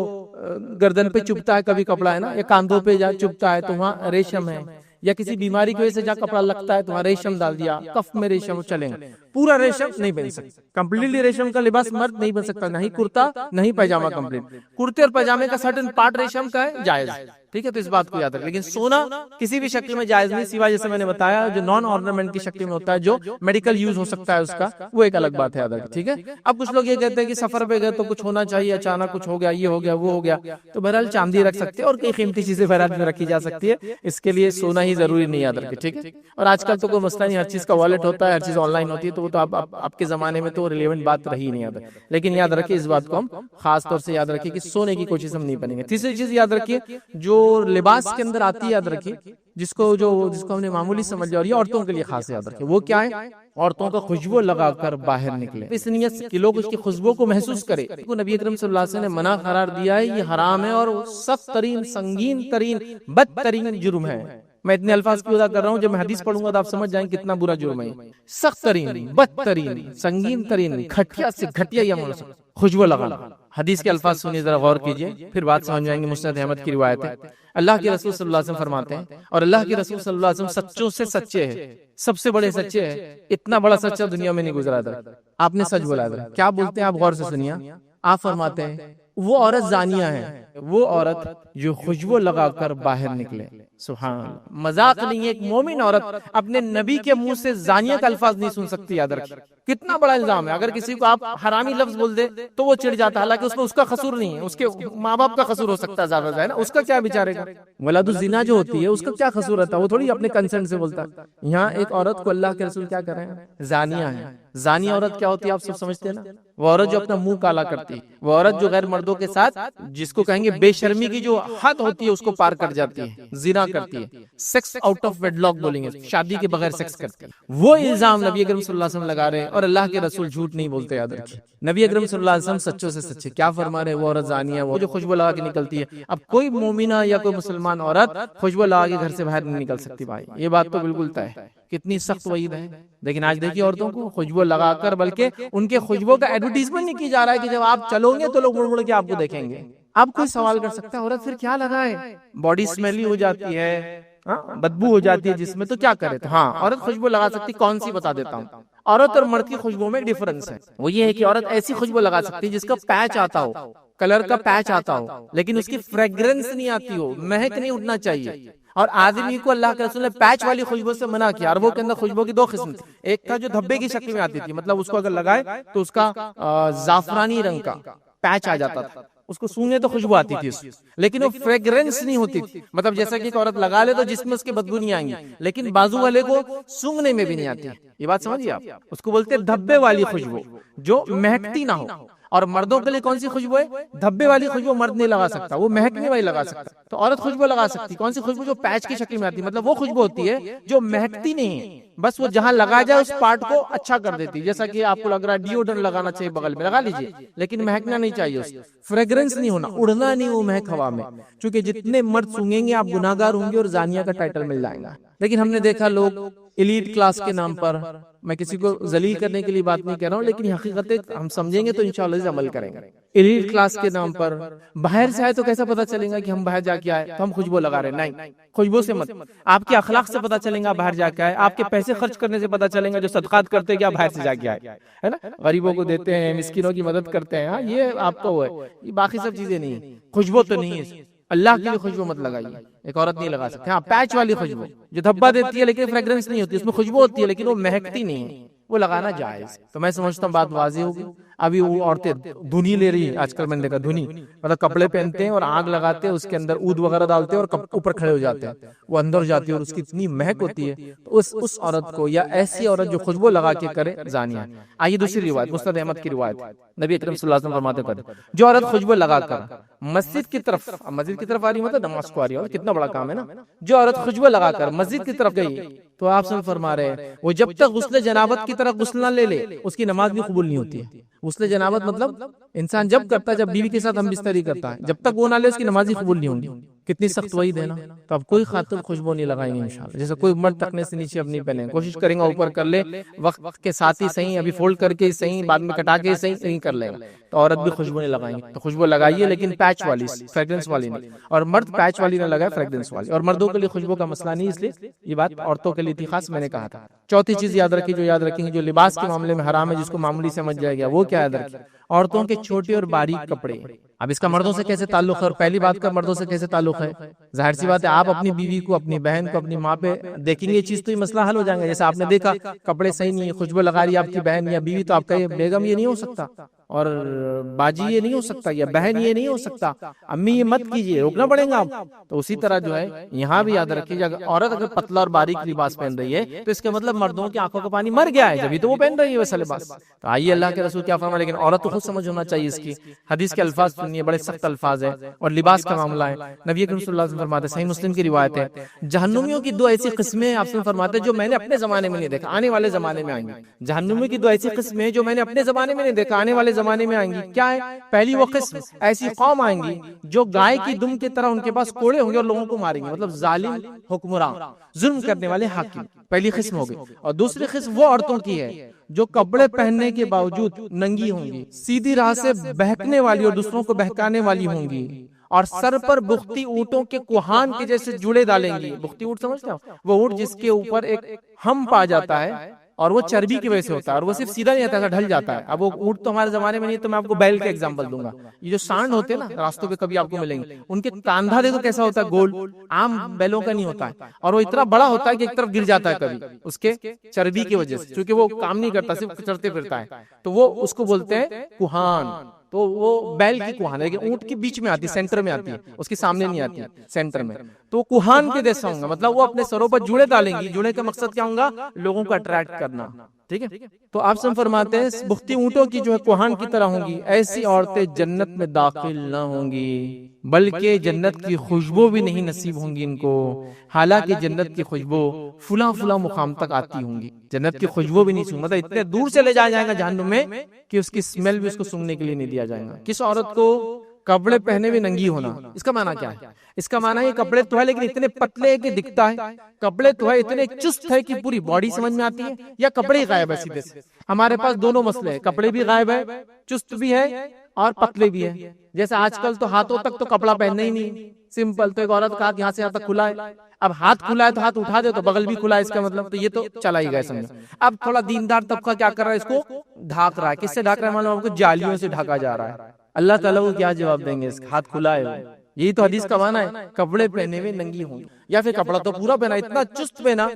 Speaker 2: گردن پہ چبھتا ہے کبھی کپڑا ہے نا، یا کاندھوں پہ جا چبھتا ہے تو وہاں ریشم ہے، یا کسی بیماری کی وجہ سے جہاں کپڑا لگتا ہے تو وہاں ریشم ڈال دیا، کف میں ریشم چلیں گے. پورا ریشم نہیں پہن سکتا، کمپلیٹلی ریشم کا لباس مرد نہیں پہن سکتا، نہ ہی کرتا نہ ہی پیجامہ کمپلیٹ. کرتے اور پیجامے کا سرٹن پارٹ ریشم کا ہے، جائز. ٹھیک ہے، تو اس بات کو یاد رکھ. لیکن سونا کسی بھی شکل میں جائز نہیں، سوائے جیسے میں نے بتایا جو نان آرنامنٹ کی شکل میں ہوتا ہے، جو میڈیکل یوز ہو سکتا ہے اس کا، وہ ایک الگ بات ہے یاد رکھ. ٹھیک ہے. اب کچھ لوگ یہ کہتے ہیں کہ سفر پہ گئے تو کچھ ہونا چاہیے، اچانک کچھ ہو گیا، یہ ہو گیا وہ ہو گیا، تو بہرحال چاندی رکھ سکتے ہیں اور کئی قیمتی چیزیں بہرحال میں رکھی جا سکتی ہے. اس کے لیے سونا ہی ضروری نہیں یاد رکھے. ٹھیک ہے. اور آج کل تو کوئی مسئلہ نہیں، ہر چیز کا والیٹ ہوتا ہے، ہر چیز آن لائن ہوتی ہے، تو وہ تو آپ کے زمانے میں تو ریلیونٹ بات رہی نہیں یاد. لیکن یاد رکھیے اس بات کو ہم خاص طور سے یاد رکھیے کہ سونے کی کوشش ہم نہیں کریں گے. تیسری چیز یاد رکھیے جو لباس کے اندر آتی ہے یاد رکھیے جس کو ہم نے معمولی سمجھ لیا اور یہ عورتوں کے لیے خاص یاد رکھے وہ کیا ہے؟ عورتوں کا خوشبو لگا کر باہر نکلے اس نیت سے کہ لوگ اس کی خوشبو کو محسوس کرے. نبی اکرم صلی اللہ علیہ وسلم نے منع قرار دیا ہے, یہ حرام ہے اور سخت ترین, سنگین ترین, بدترین جرم ہے. میں اتنے الفاظ کیوں ادا کر رہا ہوں, جب میں حدیث پڑھوں گا تو آپ سمجھ جائیں کتنا برا جرم ہے. سخت ترین, بدترین, سنگین ترین, گھٹیا سے گھٹیا یہ خوشبو لگانا. حدیث کے الفاظ سنیے, ذرا غور کیجئے, پھر بات سمجھ جائیں گے. مسند احمد کی روایت ہے, اللہ کے رسول صلی اللہ علیہ وسلم فرماتے ہیں, اور اللہ کے رسول صلی اللہ علیہ وسلم سچوں سے سچے ہیں, سب سے بڑے سچے ہیں. اتنا بڑا سچا دنیا میں نہیں گزرا تھا. آپ نے سچ بولا تھا. کیا بولتے ہیں آپ غور سے سنیے. آپ فرماتے ہیں وہ عورت زانیہ ہے, وہ عورت جو خوشبو لگا کر باہر نکلے. سبحان اللہ, مذاق نہیں ہے. ایک مومن عورت اپنے نبی کے منہ سے زانیہ کا الفاظ نہیں سن سکتی. یاد رکھیں کتنا بڑا الزام ہے. اگر کسی کو آپ حرامی لفظ بول دے تو وہ چڑ جاتا ہے, حالانکہ اس میں اس کا قصور نہیں ہے, اس کے ماں باپ کا قصور ہو سکتا ہے زیادہ سے, ہے نا. اس کا کیا بیچارے گا, ولد الزنا جو ہوتی ہے اس کا کیا قصور رہتا ہے, وہ تھوڑی اپنے کنسنٹ سے بولتا ہے. یہاں ایک عورت کو اللہ کے رسول کیا کر رہے ہیں, زانیہ ہے. زانی عورت کیا ہوتی ہے آپ سب سمجھتے ہیں نا, وہ عورت جو اپنا منہ کالا کرتی, وہ عورت جو غیر مردوں کے ساتھ جس کو کہیں گے بے شرمی کی جو حد ہوتی ہے اس کو پار کر جاتی ہے, زنا کرتی ہے, sex out of wedlock بولیں گے, شادی کے بغیر سیکس کرتی ہے. وہ الزام نبی اکرم صلی اللہ علیہ وسلم لگا رہے ہیں, اور اللہ کے رسول جھوٹ نہیں بولتے. یاد رکھیے نبی اکرم صلی اللہ علیہ وسلم سچوں سے سچے. کیا فرما رہے ہیں, وہ عورت زانیہ ہے, وہ جو خوشبو لگا کے نکلتی ہے. اب کوئی مومنہ یا کوئی مسلمان عورت خوشبو لگا کے گھر سے باہر نہیں نکل سکتی. بھائی یہ بات تو بالکل طے ہے. کتنی سخت وعید ہے. لیکن آج دیکھیے عورتوں کو خوشبو لگا کر, بلکہ ان کے خوشبو کا ایڈورٹیزمنٹ نہیں کی جا رہا ہے کہ جب آپ چلو گے تو لوگ مڑ مڑ کے آپ کو دیکھیں گے. آپ کوئی سوال کر سکتا ہے عورت پھر کیا لگائے, باڈی اسمیلی ہو جاتی ہے, بدبو ہو جاتی ہے جس میں, تو کیا کرے. تو ہاں عورت خوشبو لگا سکتی. کون سی بتا دیتا ہوں. عورت اور مرد کی خوشبو میں ڈیفرنس ہے. وہ یہ ہے کہ عورت ایسی خوشبو لگا سکتی ہے جس کا پیچ آتا ہو, کلر کا پیچ آتا ہو, لیکن اس کی فریگرنس نہیں آتی ہو, مہک نہیں اٹھنا چاہیے. اور آدمی کو اللہ کے رسول نے پیچ والی خوشبو سے منع کیا. عربوں کے اندر خوشبو کی دو قسم تھی. ایک تھا جو دھبے کی شکل میں آتی تھی, مطلب اس کو اگر لگائے تو اس کا زعفرانی رنگ کا پیچ آ جاتا تھا, اس کو سونگے تو خوشبو آتی تھی, لیکن وہ فریگرنس نہیں ہوتی تھی. مطلب جیسا کہ ایک عورت لگا لے تو جس میں اس کی بدبو نہیں آئیں گی, لیکن بازو والے کو سونگنے میں بھی نہیں آتی. یہ بات سمجھیے آپ. اس کو بولتے دھبے والی خوشبو جو مہکتی نہ ہو. اور مردوں کے لیے کون سی خوشبو ہے, دھبے والی خوشبو مرد نہیں لگا سکتا, وہ مہکنے والی لگا سکتا. تو عورت خوشبو لگا سکتی. کون سی خوشبو, جو پیچ کی شکل میں آتی, مطلب وہ خوشبو ہوتی ہے جو مہکتی نہیں ہے, بس وہ جہاں لگا جائے اس پارٹ کو اچھا کر دیتی. جیسا کہ آپ کو لگ رہا ہے ڈیوڈرنٹ لگانا چاہیے, بغل میں لگا لیجیے, لیکن مہکنا نہیں چاہیے. اس فریگرنس نہیں ہونا, اڑنا نہیں وہ مہک ہوا میں. چونکہ جتنے مرد سونگیں گے آپ گناہگار ہوں گے اور زانیہ کا ٹائٹل مل جائے گا. لیکن ہم نے دیکھا لوگ ایلیٹ کلاس کے نام پر, میں کسی کو ذلیل کرنے کے لیے بات نہیں کہہ رہا ہوں, لیکن حقیقت ہم سمجھیں گے تو انشاءاللہ اس عمل کریں گے. ایلیٹ کلاس کے نام پر باہر سے آئے تو کیسا پتا چلے گا کہ ہم باہر جا کے آئے تو ہم خوشبو لگا رہے. نہیں, خوشبو سے مت. آپ کے اخلاق سے پتا چلیں گا باہر جا کے آئے, آپ کے پیسے خرچ کرنے سے پتا چلیں گا, جو صدقات کرتے ہیں کیا باہر سے جا کے آئے, ہے نا, غریبوں کو دیتے ہیں, مسکینوں کی مدد کرتے ہیں, ہاں یہ آپ کو وہ ہے. یہ باقی سب چیزیں نہیں. خوشبو تو نہیں ہے, اللہ کے لیے خوشبو مت لگائیے. ایک عورت نہیں لگا سکتی. ہاں پیچ والی خوشبو جو دھبا دیتی ہے لیکن فریگرنس نہیں ہوتی, اس میں خوشبو ہوتی ہے لیکن وہ مہکتی نہیں ہے, وہ لگانا جائز. تو میں سمجھتا ہوں بات واضح ہوگی. ابھی وہ عورتیں دھنی لے رہی ہے, آج کل میں نے دیکھا دھنی, مطلب کپڑے پہنتے ہیں اور آگ لگاتے ہیں, اس کے اندر عود وغیرہ ڈالتے ہیں اور اوپر کھڑے ہو جاتے ہیں, وہ اندر جاتی ہے اور اس کی اتنی مہک ہوتی ہے. تو اس عورت کو, یا ایسی عورت جو خوشبو لگا کے کرے, زانیہ. آئیے دوسری روایت, مسند احمد کی روایت. نبی اکرم صلی اللہ علیہ وسلم فرماتے ہیں جو عورت خوشبو لگا کر مسجد کی طرف آ رہی, مطلب نماز کو آ رہی ہے, کتنا بڑا کام ہے نا. جو عورت خوشبو لگا کر مسجد کی طرف گئی تو آپ سے فرما رہے ہیں وہ جب تک غسل جنابت کی طرح غسل نہ لے لے اس کی نماز بھی قبول نہیں ہوتی ہے. غسل جنابت مطلب انسان جب کرتا ہے, جب بیوی کے ساتھ ہم بستری کرتا ہے, جب تک وہ نہ لے اس کی نماز ہی قبول نہیں ہوگی. کتنی سخت وعید ہے نا. تو اب کوئی خاتون خوشبو نہیں لگائیں گے انشاءاللہ. جیسے کوئی مرد تکنے سے نیچے اب نہیں پہنے, کوشش کریں گا اوپر کر لے, وقت کے ساتھ ہی صحیح, ابھی فولڈ کر کے صحیح, بعد میں کٹا کے صحیح کر لیں گے. تو عورت بھی خوشبو نہیں لگائیں گے. تو خوشبو لگائیے لیکن پیچ والی, فریگرنس والی نہیں. اور مرد پیچ والی نہ لگائے, فریگرنس والی. اور مردوں کے لیے خوشبو کا مسئلہ نہیں, اس لیے یہ بات عورتوں کے لیے تھی خاص, میں نے کہا تھا. چوتھی چیز یاد رکھیے, جو یاد رکھیں گے, جو لباس کے معاملے میں حرام ہے, جس کو معمولی سمجھ جائے گا, وہ کیا یاد رکھیں, عورتوں کے چھوٹے اور باریک کپڑے. اب اس کا مردوں سے کیسے تعلق ہے, اور پہلی بات کا مردوں سے کیسے تعلق ہے؟ ظاہر سی بات ہے, آپ اپنی بیوی کو, اپنی بہن کو, اپنی ماں پہ دیکھیں گے یہ چیز تو یہ مسئلہ حل ہو جائے گا. جیسے آپ نے دیکھا کپڑے صحیح نہیں, خوشبو لگا رہی ہے آپ کی بہن یا بیوی, تو آپ کا یہ بیگم یہ نہیں ہو سکتا. اور باجی یہ نہیں ہو سکتا یا بہن یہ نہیں ہو سکتا، امی یہ مت کیجیے، روکنا پڑے گا آپ. تو اسی طرح جو ہے یہاں بھی یاد رکھیے اگر عورت اگر پتلا اور باریک لباس پہن رہی ہے تو اس کا مطلب مردوں کی آنکھوں کا پانی مر گیا ہے، جبھی تو وہ پہن رہی ہے ویسا لباس. تو آئیے اللہ کے رسول کیا فرمائے، لیکن عورت کو خود سمجھ ہونا چاہیے اس کی. حدیث کے الفاظ سنیے، بڑے سخت الفاظ ہیں اور لباس کا معاملہ ہے. نبی کریم صلی اللہ علیہ وسلم فرماتے ہیں، صحیح مسلم کی روایت ہے، جہنمیوں کی دو ایسی قسمیں آپ سے فرماتے ہیں جو میں نے اپنے زمانے میں نہیں دیکھا، آنے والے زمانے میں آئیں گی. جہنمیوں کی دو ایسی قسمیں جو میں نے اپنے زمانے میں نہیں دیکھا، آنے والے زمانے میں آئیں گی. کیا ہے؟ پہلی وہ قسم ایسی قوم آئیں گی جو گائے کی دم کی طرح ان کے پاس کوڑے ہوں گے اور لوگوں کو ماریں گے، مطلب ظالم حکمراں، ظلم کرنے والے حاکم. پہلی قسم ہوگی. اور دوسری قسم وہ عورتوں کی ہے جو کپڑے پہننے کے باوجود ننگی ہوں گی، سیدھی راہ سے بہکنے والی اور دوسروں کو بہکانے والی ہوں گی، اور سر پر بختی اونٹوں کے کوہان کے جیسے جوڑے ڈالیں گی. بختی اونٹ سمجھتے ہو؟ وہ اونٹ جس کے اوپر ایک ہم پا جاتا ہے اور وہ چربی کی وجہ سے ہوتا ہے، اور وہ صرف سیدھا نہیں آتا، ڈھل جاتا ہے. اب وہ اونٹ تو ہمارے زمانے میں نہیں، تو میں آپ کو بیل کا ایگزامپل دوں گا. یہ جو سانڈ ہوتے ہیں نا راستوں پہ کبھی آپ کو ملیں گے، ان کے کاندھا دیکھو کیسا ہوتا ہے، گول، عام بیلوں کا نہیں ہوتا ہے، اور وہ اتنا بڑا ہوتا ہے کہ ایک طرف گر جاتا ہے کبھی اس کے چربی کی وجہ سے، کیونکہ وہ کام نہیں کرتا، صرف چڑھتے پھرتا ہے. تو وہ اس کو بولتے ہیں کوہان. تو وہ بیل کی کوہان ہے، لیکن اونٹ کے بیچ میں آتی ہے، سینٹر میں آتی ہے، اس کے سامنے نہیں آتی ہے، سینٹر میں. تو کوہان کے جیسا ہوں گا، مطلب وہ اپنے سروں پر جوڑے ڈالیں گی. جوڑے کا مقصد کیا ہوگا؟ لوگوں کو اٹریکٹ کرنا. ٹھیک ہے. تو آپ سے فرماتے ہیں بختی اونٹوں کی جو ہے کوہان کی طرح ہوں گی. ایسی عورتیں جنت میں داخل نہ ہوں گی، بلکہ جنت کی خوشبو بھی نہیں نصیب ہوں گی ان کو. حالانکہ جنت کی خوشبو فلاں فلاں مقام تک آتی ہوں گی، جنت کی خوشبو بھی نہیں سن، مطلب اتنے دور سے لے جایا جائے گا جہنم میں کہ اس کی اسمیل بھی اس کو سننے کے لیے نہیں دیا جائے گا. کس عورت کو؟ کپڑے پہنے بھی ننگی ہونا. اس کا معنی کیا ہے؟ اس کا معنی ہے کپڑے تو ہے لیکن اتنے پتلے ہے کہ دکھتا ہے، کپڑے تو ہے اتنے چست ہے کہ پوری باڈی سمجھ میں آتی ہے، یا کپڑے ہی غائب ہے سیدھے سے. ہمارے پاس دونوں مسئلے ہیں، کپڑے بھی غائب ہے، چست بھی ہے اور پتلے بھی ہے. جیسے آج کل تو ہاتھوں تک تو کپڑا پہننا ہی نہیں، سمپل. تو ایک عورت کا ہاتھ یہاں سے یہاں تک کھلا ہے، اب ہاتھ کھلا ہے تو ہاتھ اٹھا دے تو بغل بھی کھلا ہے، اس کا مطلب تو یہ تو چلا ہی گیا سمجھو. اب تھوڑا دیندار طبقہ کیا کر رہا ہے؟ اس کو ڈھاک رہا ہے. کس سے ڈھاک رہا ہے معلوم؟ آپ کو جالیوں سے ڈھاکا جا رہا ہے. اللہ تعالیٰ کو کیا جواب دیں گے؟ اس ہاتھ کھلا ہے. یہی تو حدیث کا معنی ہے، کپڑے پہنے ہوئے ننگی ہوں. یا پھر کپڑا تو پورا پہنا، اتنا چست پہنا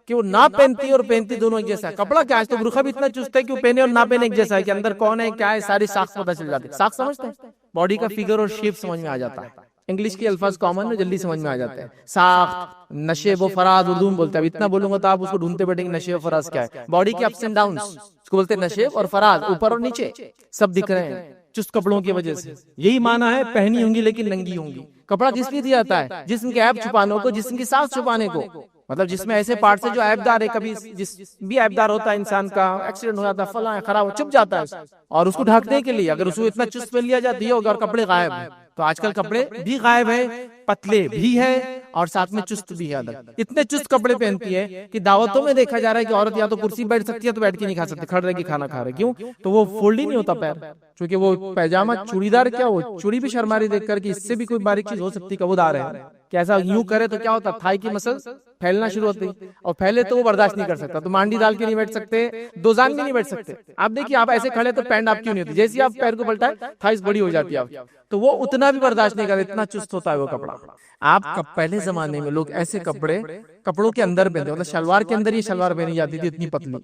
Speaker 2: کہ وہ نہ پہنتی اور پہنتی دونوں ایک جیسا ہے. کپڑا کیا ہے تو برقع بھی اتنا چست ہے کہ وہ پہنے اور نہ پہنے ایک جیسا ہے، کہ اندر کون ہے کیا ہے ساری ساخت پتہ چل جاتی ہے. ساخت سمجھتے ہیں؟ باڈی کا فگر اور شیپ سمجھ میں آ جاتا ہے. انگلش کے الفاظ کامن ہے، جلدی سمجھ میں آ جاتے ہیں. ساخت، نشیب و فراز اردو میں بولتے ہیں. اب اتنا بولوں گا تو آپ اس کو ڈھونڈتے بیٹھیں گے نشیب و فراز کیا ہے. باڈی کے اپس اینڈ ڈاؤنز اس کو بولتے ہیں نشیب اور فراز، اوپر اور نیچے سب دکھ رہے ہیں چست کپڑوں کی وجہ سے. یہی معنی ہے پہنی ہوں گی لیکن ننگی ہوں گی. کپڑا کس لیے دیا جاتا ہے؟ جسم کے عیب چھپانے کو، جسم کی ساخت چھپانے کو. مطلب جس میں ایسے پارٹس ہیں جو عیب دار ہے، کبھی جس بھی عیب دار ہوتا ہے انسان کا ایکسیڈنٹ ہو جاتا ہے، فلاں خراب چھپ جاتا ہے، اور اس کو ڈھانکنے کے لیے اگر اس کو اتنا چست پہن لیا جاتی ہے اور کپڑے غائب ہیں. تو آج کل کپڑے بھی غائب ہیں، پتلے بھی ہے اور ساتھ میں چست بھی ہے. اتنے چست کپڑے پہنتی ہے کہ دعوتوں میں دیکھا جا رہا ہے کہ عورت یا تو کرسی بیٹھ سکتی ہے تو بیٹھ کے نہیں کھا سکتی، کھڑ رہ کے کھانا کھا رہے. کیوں؟ تو وہ فولڈ ہی نہیں ہوتا پیر، کیونکہ وہ پیجامہ چوڑی دار، کیا وہ چوڑی بھی شرماری دیکھ کر کہ اس سے بھی کوئی باریک چیز ہو سکتی، کبو دار ہے کہ ایسا یوں کرے تو کیا ہوتا، تھائی کی مسل پھیلنا شروع ہوتی، اور پھیلے تو وہ برداشت نہیں کر سکتا. تو مانڈی ڈال کے نہیں بیٹھ سکتے، دو جان بھی نہیں بیٹھ سکتے. آپ دیکھیے آپ ایسے کھڑے تو پینٹ آپ کیوں نہیں ہوتی، جیسے آپ پیر کو پلٹائے تھائیز بڑی ہو جاتی ہے آپ. تو وہ اتنا بھی برداشت نہیں کرتا، اتنا چست ہوتا ہے وہ کپڑا. آپ پہلے زمانے میں لوگ ایسے کپڑے کپڑوں کے اندر پہنتے، مطلب شلوار کے اندر ہی شلوار پہنی جاتی تھی اتنی پتلی،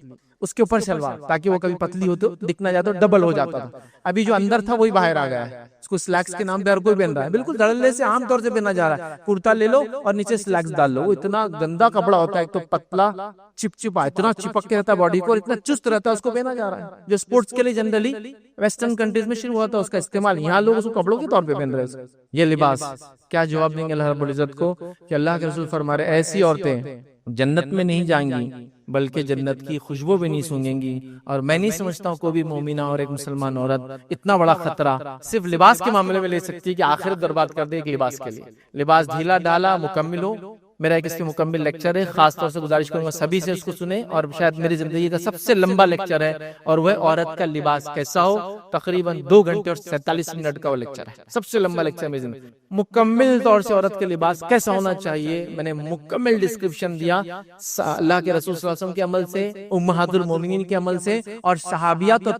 Speaker 2: اس کے اوپر شلوار تاکہ وہ کبھی پتلی ہو تو دکھنا جاتا تو ڈبل ہو جاتا تھا. ابھی جو اندر تھا وہی باہر آ گیا ہے، اس کو سلیکس کے نام پہ ہر کوئی پہن رہا ہے. بالکل دھڑلے سے عام طور سے پہنا جا رہا ہے. کرتا لے لو اور نیچے سلیکس ڈال لو. وہ اتنا گندا کپڑا ہوتا ہے، ایک تو پتلا چپچپا اتنا چپک کے رہتا ہے باڈی کو اور اتنا چست رہتا ہے، اس کو پہنا جا رہا ہے. جو اسپورٹس کے لیے جنرلی ویسٹرن کنٹریز میں شروع ہوا تھا اس کا استعمال، یہاں لوگ اس کو کپڑوں کے طور پہ پہن رہے ہیں. یہ لباس کیا جواب دیں گے اللہ رب العزت کو کہ اللہ کے رسول فرما رہے ایسی عورتیں جنت میں نہیں جائیں گی بلکہ جنت کی خوشبو بھی نہیں سونگیں گی. اور میں نہیں سمجھتا ہوں کوئی بھی مومنہ اور ایک مسلمان عورت اتنا بڑا خطرہ صرف لباس کے معاملے میں لے سکتی ہے کہ آخرت برباد کر دے ایک لباس کے لیے. لباس ڈھیلا ڈالا مکمل ہو. میرا ایک اس کے مکمل لیکچر ہے، خاص طور سے گزارش کروں گا سبھی سے اس کو سنیں، اور شاید میری زندگی کا سب سے لمبا لیکچر ہے، اور وہ عورت کا لباس کیسا ہو. تقریباً 2 گھنٹے اور 47 منٹ کا وہ لیکچر ہے، سب سے لمبا لیکچر میری زندگی. مکمل طور سے عورت کے لباس کیسا ہونا چاہیے میں نے مکمل ڈسکرپشن دیا، اللہ کے رسول صلی اللہ علیہ وسلم کے عمل سے، امہات المومنین کے عمل سے، اور صحابیات اور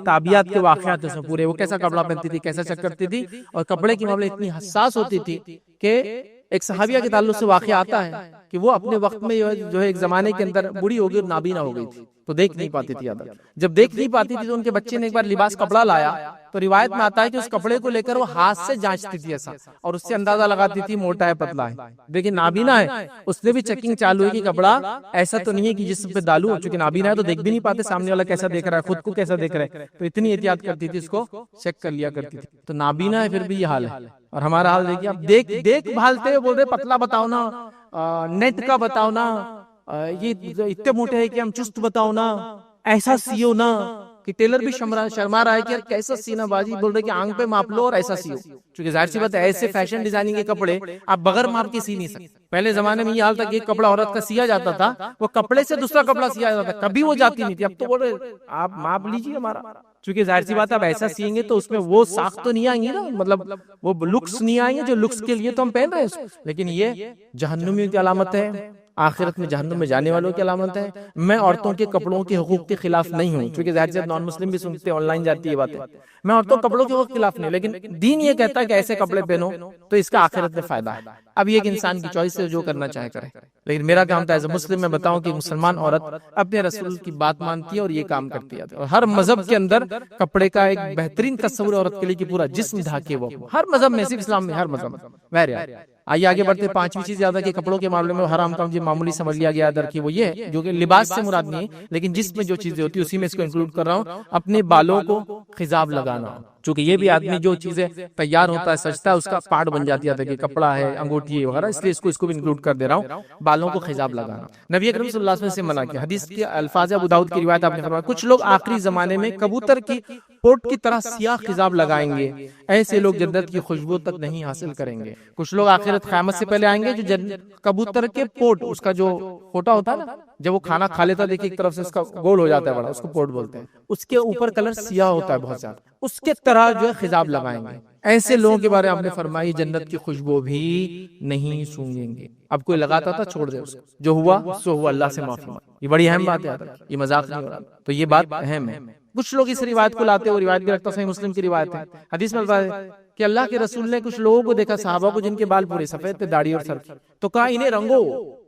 Speaker 2: تابعیات کے واقعات اس میں پورے. وہ کیسا کپڑا پہنتی تھی، کیسا چک کرتی تھی، اور کپڑے کے معاملے اتنی حساس ہوتی تھی کہ ایک صحابیہ کے تعلق سے واقعہ آتا ہے کہ وہ اپنے وقت میں جو ہے ایک زمانے کے اندر بوڑھی ہو گئی اور نابینا ہو گئی تھی، تو دیکھ نہیں پاتی تھی عادت. جب دیکھ نہیں پاتی تھی تو ان کے بچے نے ایک بار لباس کپڑا لایا، تو روایت میں آتا ہے کہ اس کپڑے کو لے کر وہ ہاتھ سے جانچتی تھی ایسا، اور اس سے اندازہ لگاتی تھی موٹا ہے پتلا ہے. دیکھیں نابینا ہے، اس نے بھی چیکنگ چالو ہے کہ کپڑا ایسا تو نہیں ہے کہ جسم پہ ڈالوں، چونکہ نابینا ہے تو دیکھ بھی نہیں پاتے سامنے والا کیسا دیکھ رہا ہے، خود کو کیسا دیکھ رہا ہے، تو اتنی احتیاط کرتی تھی، اس کو چیک کر لیا کرتی تھی. تو نابینا ہے پھر بھی یہ حال ہے. اور ہمارا حال دیکھیے، آپ دیکھ بھالتے ہوئے بول رہے پتلا بتاؤ نا، نیٹ کا بتاؤ نا، یہ اتنے موٹے ہیں کہ ہم چست بتاؤ نا، ایسا سیو نا، کہ ٹیلر بھی شرما رہا ہے کہ کیسا سینا بازی، بول رہے کہ آنکھ پہ ماپ لو اور ایسا سیو. چونکہ ظاہر سی بات ہے ایسے فیشن ڈیزائننگ کے کپڑے آپ بغیر ماپ کے سی نہیں سکتے. پہلے زمانے میں یہ حال تھا کہ ایک کپڑا عورت کا سیا جاتا تھا، وہ کپڑے سے دوسرا کپڑا سیا جاتا تھا، کبھی وہ جاتی نہیں تھی. اب تو بول رہے آپ ماپ لیجیے ہمارا، چونکہ ظاہر سی بات ہے اب ایسا سیئیں گے تو اس میں وہ ساخت تو نہیں آئیں گی نا، مطلب وہ لکس نہیں آئیں گے جو لکس کے لیے تو ہم پہن رہے ہیں. لیکن یہ جہنمیوں کی علامت ہے، آخرت میں جہنم میں جانے والوں کی علامت ہے. میں عورتوں کے کپڑوں کے حقوق کے خلاف نہیں ہوں، چونکہ ظاہر سے نان مسلم بھی سنتے ہیں، آن لائن جاتی ہے باتیں. میں عورتوں کے کپڑوں کے حقوق کے خلاف نہیں، لیکن دین یہ کہتا ہے کہ ایسے کپڑے پہنو تو اس کا آخرت میں فائدہ ہے. اب یہ ایک انسان کی چوائس ہے، جو کرنا چاہے کرے. لیکن میرا کام تھا ایز اے مسلم میں بتاؤں کہ مسلمان عورت اپنے رسول کی بات مانتی ہے اور یہ کام کرتی ہے. اور ہر مذہب کے اندر کپڑے کا ایک بہترین تصور عورت کے لیے کہ پورا جسم ڈھاکے، وہ ہر مذہب میں، صرف اسلام میں، ہر مذہب میں. آئیے آگے بڑھتے. پانچویں چیز یاد ہے کہ کپڑوں کے معاملے میں حرام کام جو معمولی سمجھ لیا گیا، در کی وہ یہ ہے، جو کہ لباس سے مراد نہیں ہے، لیکن جس میں جو چیزیں ہوتی ہیں اسی میں اس کو انکلوڈ کر رہا ہوں. اپنے بالوں کو خضاب لگانا، چونکہ یہ بھی آدمی جو چیزیں تیار ہوتا ہے سجتا ہے اس کا پارٹ بن جاتی ہے کہ کپڑا ہے، انگوٹھی وغیرہ، اس لیے اس کو بھی انکلوڈ کر دے رہا ہوں. بالوں کو خضاب لگانا نبی اکرم صلی اللہ علیہ وسلم سے منع کیا. حدیث کے الفاظ ابو داؤد کی روایت آپ نے فرمایا کچھ لوگ آخری زمانے میں کبوتر کی پوٹ کی طرح سیاہ خضاب لگائیں گے، ایسے لوگ جنت کی خوشبو تک نہیں حاصل کریں گے. کچھ لوگ آخرت قیامت سے پہلے آئیں گے جو کبوتر کے پوٹ، اس کا جو پھوٹا ہوتا ہے نا، جب وہ کھانا کھا لیتا ہے دیکھیے ایک طرف سے اس کا گول ہو جاتا ہے بڑا، اس کو پوٹ بولتے ہیں، اس کے اوپر کلر سیاہ ہوتا ہے بہت زیادہ، اس کے طرح جو ہے خضاب لگائیں گے. ایسے لوگوں کے بارے میں آپ نے فرمائی جنت کی خوشبو بھی نہیں سونگیں گے. اب کوئی لگاتا تھا چھوڑ دے اس کو، جو ہوا سو ہوا، اللہ سے معافی مانگ. یہ بڑی اہم بات ہے، یہ مذاق نہیں ہو رہا، تو یہ بات اہم ہے. کچھ لوگ اس روایت کو لاتے ہیں، وہ روایت بھی رکھتا صحیح مسلم کی روایت ہے. حدیث میں الفاظ ہے کہ اللہ کے رسول نے کچھ لوگوں کو دیکھا، صحابہ کو، جن کے بال پورے سفید تھے، داڑھی اور سر کی، تو کہا انہیں رنگو.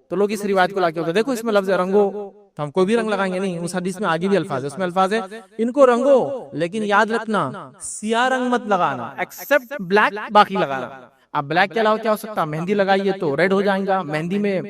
Speaker 2: تو لوگ اس روایت کو لا کے ہوتے دیکھو اس میں لفظ ہے رنگو، تو ہم کوئی بھی رنگ لگائیں گے نہیں. اس حدیث میں آگے بھی الفاظ ہے، اس میں الفاظ ہے ان کو رنگو، لیکن یاد رکھنا سیاہ رنگ مت لگانا، ایکسپٹ بلیک، باقی لگانا. اب بلیک کے علاوہ کیا ہو سکتا ہے؟ مہندی لگائیے تو ریڈ ہو جائیں گا، مہندی میں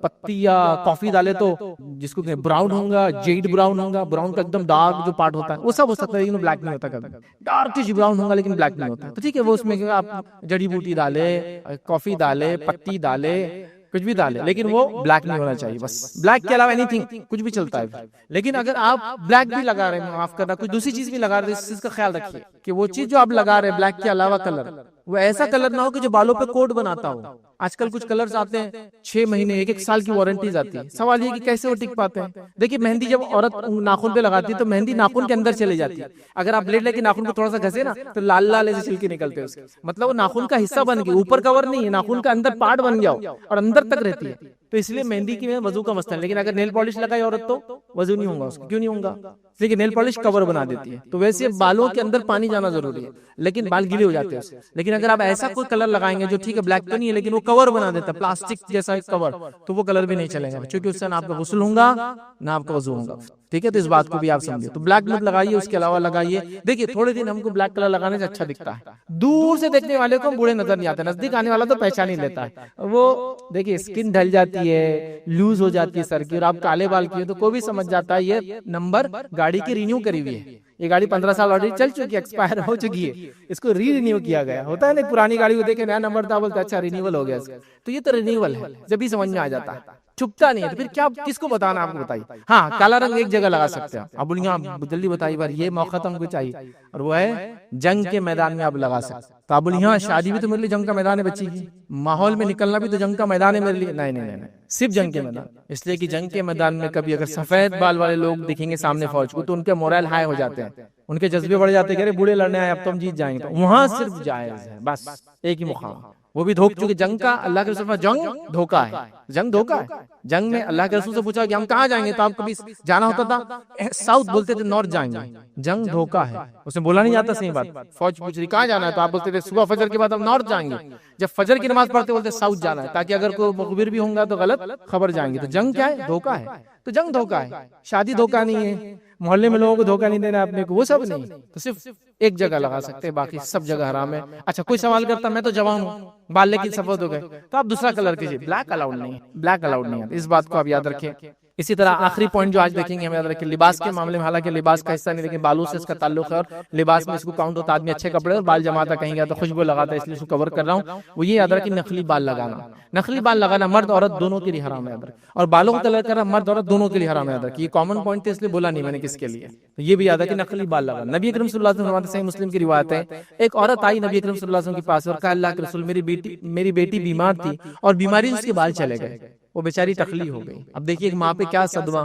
Speaker 2: پتی یا کافی ڈالے تو جس کو براؤن ہوگا، جیڈ براؤن ہوگا، براؤن کا ایک دم ڈارک جو پارٹ ہوتا ہے وہ سب ہو سکتا ہے، لیکن بلیک نہیں ہوتا. کبھی ڈارکش براؤن ہوگا لیکن بلیک نہیں ہوتا. تو ٹھیک ہے، وہ اس میں آپ جڑی بوٹی ڈالے، کافی ڈالے، پتی ڈالے، کچھ بھی ڈالے، لیکن وہ بلیک نہیں ہونا چاہیے. بس بلیک کے علاوہ اینی تھنگ کچھ بھی چلتا ہے. لیکن اگر آپ بلیک بھی لگا رہے ہیں، معاف کرنا، کچھ دوسری چیز بھی لگا رہے ہیں، اس چیز کا خیال رکھیے کہ وہ چیز جو آپ لگا رہے ہیں بلیک کے علاوہ کلر، وہ ایسا کلر نہ ہو کہ جو بالوں پہ کوٹ بناتا ہو. آج کل کچھ کلرز آتے ہیں 6 مہینے 1 سال کی وارنٹیز آتی ہے. سوال یہ کہ کیسے وہ ٹک پاتے ہیں؟ دیکھیے مہندی جب عورت ناخن پہ لگاتی ہے تو مہندی ناخن کے اندر چلے جاتی ہے. اگر آپ بلیڈ لے کے ناخن کو تھوڑا سا گھسے نا تو لال لال ایسے چھلکے نکلتے ہیں اس کے، مطلب وہ ناخن کا حصہ بن گئی، اوپر کور نہیں ہے، ناخن کا اندر پارٹ بن گیا اور اندر تک رہتی ہے. تو اس لیے مہندی کی وضو کا مسئلہ ہے. لیکن اگر نیل پالش لگائی عورت تو وضو نہیں ہوگا اس کو. کیوں نہیں ہوگا؟ لیکن نیل پالش کور بنا دیتی ہے. تو ویسے بالوں کے اندر پانی جانا ضروری ہے، لیکن بال گیلے ہو جاتے ہیں. لیکن اگر آپ ایسا کوئی کلر لگائیں گے جو ٹھیک ہے بلیک تو نہیں ہے لیکن وہ کور بنا دیتا ہے، پلاسٹک جیسا ایک کور، تو وہ کلر بھی نہیں چلے گا، کیونکہ اس سے نہ آپ کا غسل ہوگا نہ آپ کا وضو ہوگا. ٹھیک ہے، تو اس بات کو بھی آپ سمجھیے. تو بلیک مت لگائیے، اس کے علاوہ لگائیے. دیکھیے تھوڑے دن ہم کو بلیک کلر لگانے سے اچھا دکھتا ہے، دور سے دیکھنے والے کو بوڑھے نظر نہیں آتے، نزدیک آنے والا تو پہچان ہی لیتا ہے. وہ دیکھیے اسکن ڈھل جاتی ہے، لوز ہو جاتی ہے سر کی، اور آپ کالے بال کی تو کوئی بھی سمجھ جاتا ہے یہ نمبر گاڑی کی رینیو کری ہوئی ہے. یہ گاڑی 15 سال آلریڈی چل چکی ہے، ایکسپائر ہو چکی ہے، اس کو رینیو کیا گیا. ہوتا ہے نا پرانی گاڑی کو دیکھے نیا نمبر تھا بولتے اچھا رینیول ہو گیا اس کا. تو یہ تو رینیول ہے، جب بھی سمجھ میں آ جاتا ہے، چھپتا نہیں ہے. تو پھر کیا کس کو بتانا آپ کو بتائیے. ہاں کالا رنگ ایک جگہ لگا سکتے ہیں اب بولیے جلدی بتائیے بار یہ موقع تو ہم کو چاہیے، اور وہ ہے جنگ کے میدان میں آپ لگا سکتے. تو آپ بولیے شادی بھی تو میرے لیے جنگ کا میدان ہے، بچی کی ماحول میں نکلنا بھی تو جنگ کا میدان ہے میرے لیے. نہیں صرف جنگ کے میدان. اس لیے کہ جنگ کے میدان میں کبھی اگر سفید بال والے لوگ دکھیں گے سامنے فوج کو تو ان کے مورائل ہائی ہو جاتے ہیں. ان کے جذبے بڑھ جاتے کہ بوڑھے لڑنے آئے اب تو ہم جیت جائیں گے، تو وہاں صرف جائز ہے بس ایک ہی مقام، وہ بھی دھوکہ، چونکہ جنگ کا اللہ کے رسول نے جنگ دھوکہ ہے، جنگ دھوکہ ہے۔ جنگ میں اللہ کے رسول سے پوچھا کہ ہم کہاں جائیں گے، تو آپ کبھی جانا ہوتا تھا ساؤتھ بولتے تھے نارتھ جائیں گے، جنگ دھوکہ ہے، اسے بولا نہیں جاتا صحیح بات، فوج پوچھ رہی کہاں جانا ہے تو آپ بولتے تھے صبح فجر کے بعد ہم نارتھ جائیں گے، جب فجر کی نماز پڑھتے بولتے ساؤتھ جانا ہے تاکہ اگر کوئی مخبر بھی ہوں گا تو غلط خبر جائیں گے۔ تو جنگ کیا ہے؟ دھوکہ ہے، تو جنگ دھوکہ ہے، شادی دھوکہ نہیں ہے، محلے میں لوگوں کو دھوکہ نہیں دینا اپنے کو، وہ سب نہیں، تو صرف ایک جگہ لگا سکتے ہیں، باقی سب جگہ حرام ہے۔ اچھا کوئی سوال کرتا میں تو جوان ہوں، بال لیکن سفید ہو گئے، تو آپ دوسرا کلر کیجیے، بلیک الاؤڈ نہیں ہے، بلیک الاؤڈ نہیں ہے، اس بات کو آپ یاد رکھیں۔ اسی طرح آخری پوائنٹ جو آج دیکھیں گے ہم یاد رکھیں، لباس کے معاملے میں، حالانکہ لباس کا حصہ نہیں لیکن بالوں سے اس کا تعلق ہے، اور لباس میں اس کو کاؤنٹ ہوتا ہے، آدمی اچھے کپڑے اور بال جماتا کہیں گا تو خوشبو لگاتا ہے، اس لیے اس کو کور کر رہا ہوں، وہ یہ یاد رکھیں نقلی بال لگانا، نقلی بال لگانا مرد عورت دونوں کے لیے حرام ہے، یاد رکھیں، اور بالوں کو کلر کرنا مرد عورت دونوں کے لیے حرام ہے، یاد رکھیں، یہ کامن پوائنٹ تھے اس لیے بولا نہیں میں نے کس کے لیے، تو یہ بھی یاد ہے کہ نقلی بال لگانا۔ نبی اکرم صلی اللہ علیہ وسلم فرماتے ہیں، صحیح مسلم کی روایت ہے، ایک عورت آئی نبی اکرم صلی اللہ علیہ وسلم کے پاس اور کہا اللہ کے رسول میری بیٹی بیمار تھی اور بیماری سے اس کے بال چلے گئے، وہ بیچاری ٹکلی ہو گئی۔ اب دیکھیے ایک ماں پہ کیا صدمہ،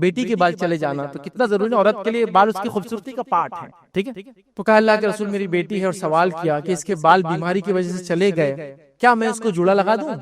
Speaker 2: بیٹی کے بال چلے جانا تو کتنا ضروری ہے، عورت کے لیے بال اس کی خوبصورتی کا پارٹ ہے، ٹھیک ہے، تو کہا اللہ کے رسول میری بیٹی ہے، اور سوال کیا کہ اس کے بال بیماری کی وجہ سے چلے گئے، کیا میں اس کو جوڑا لگا دوں؟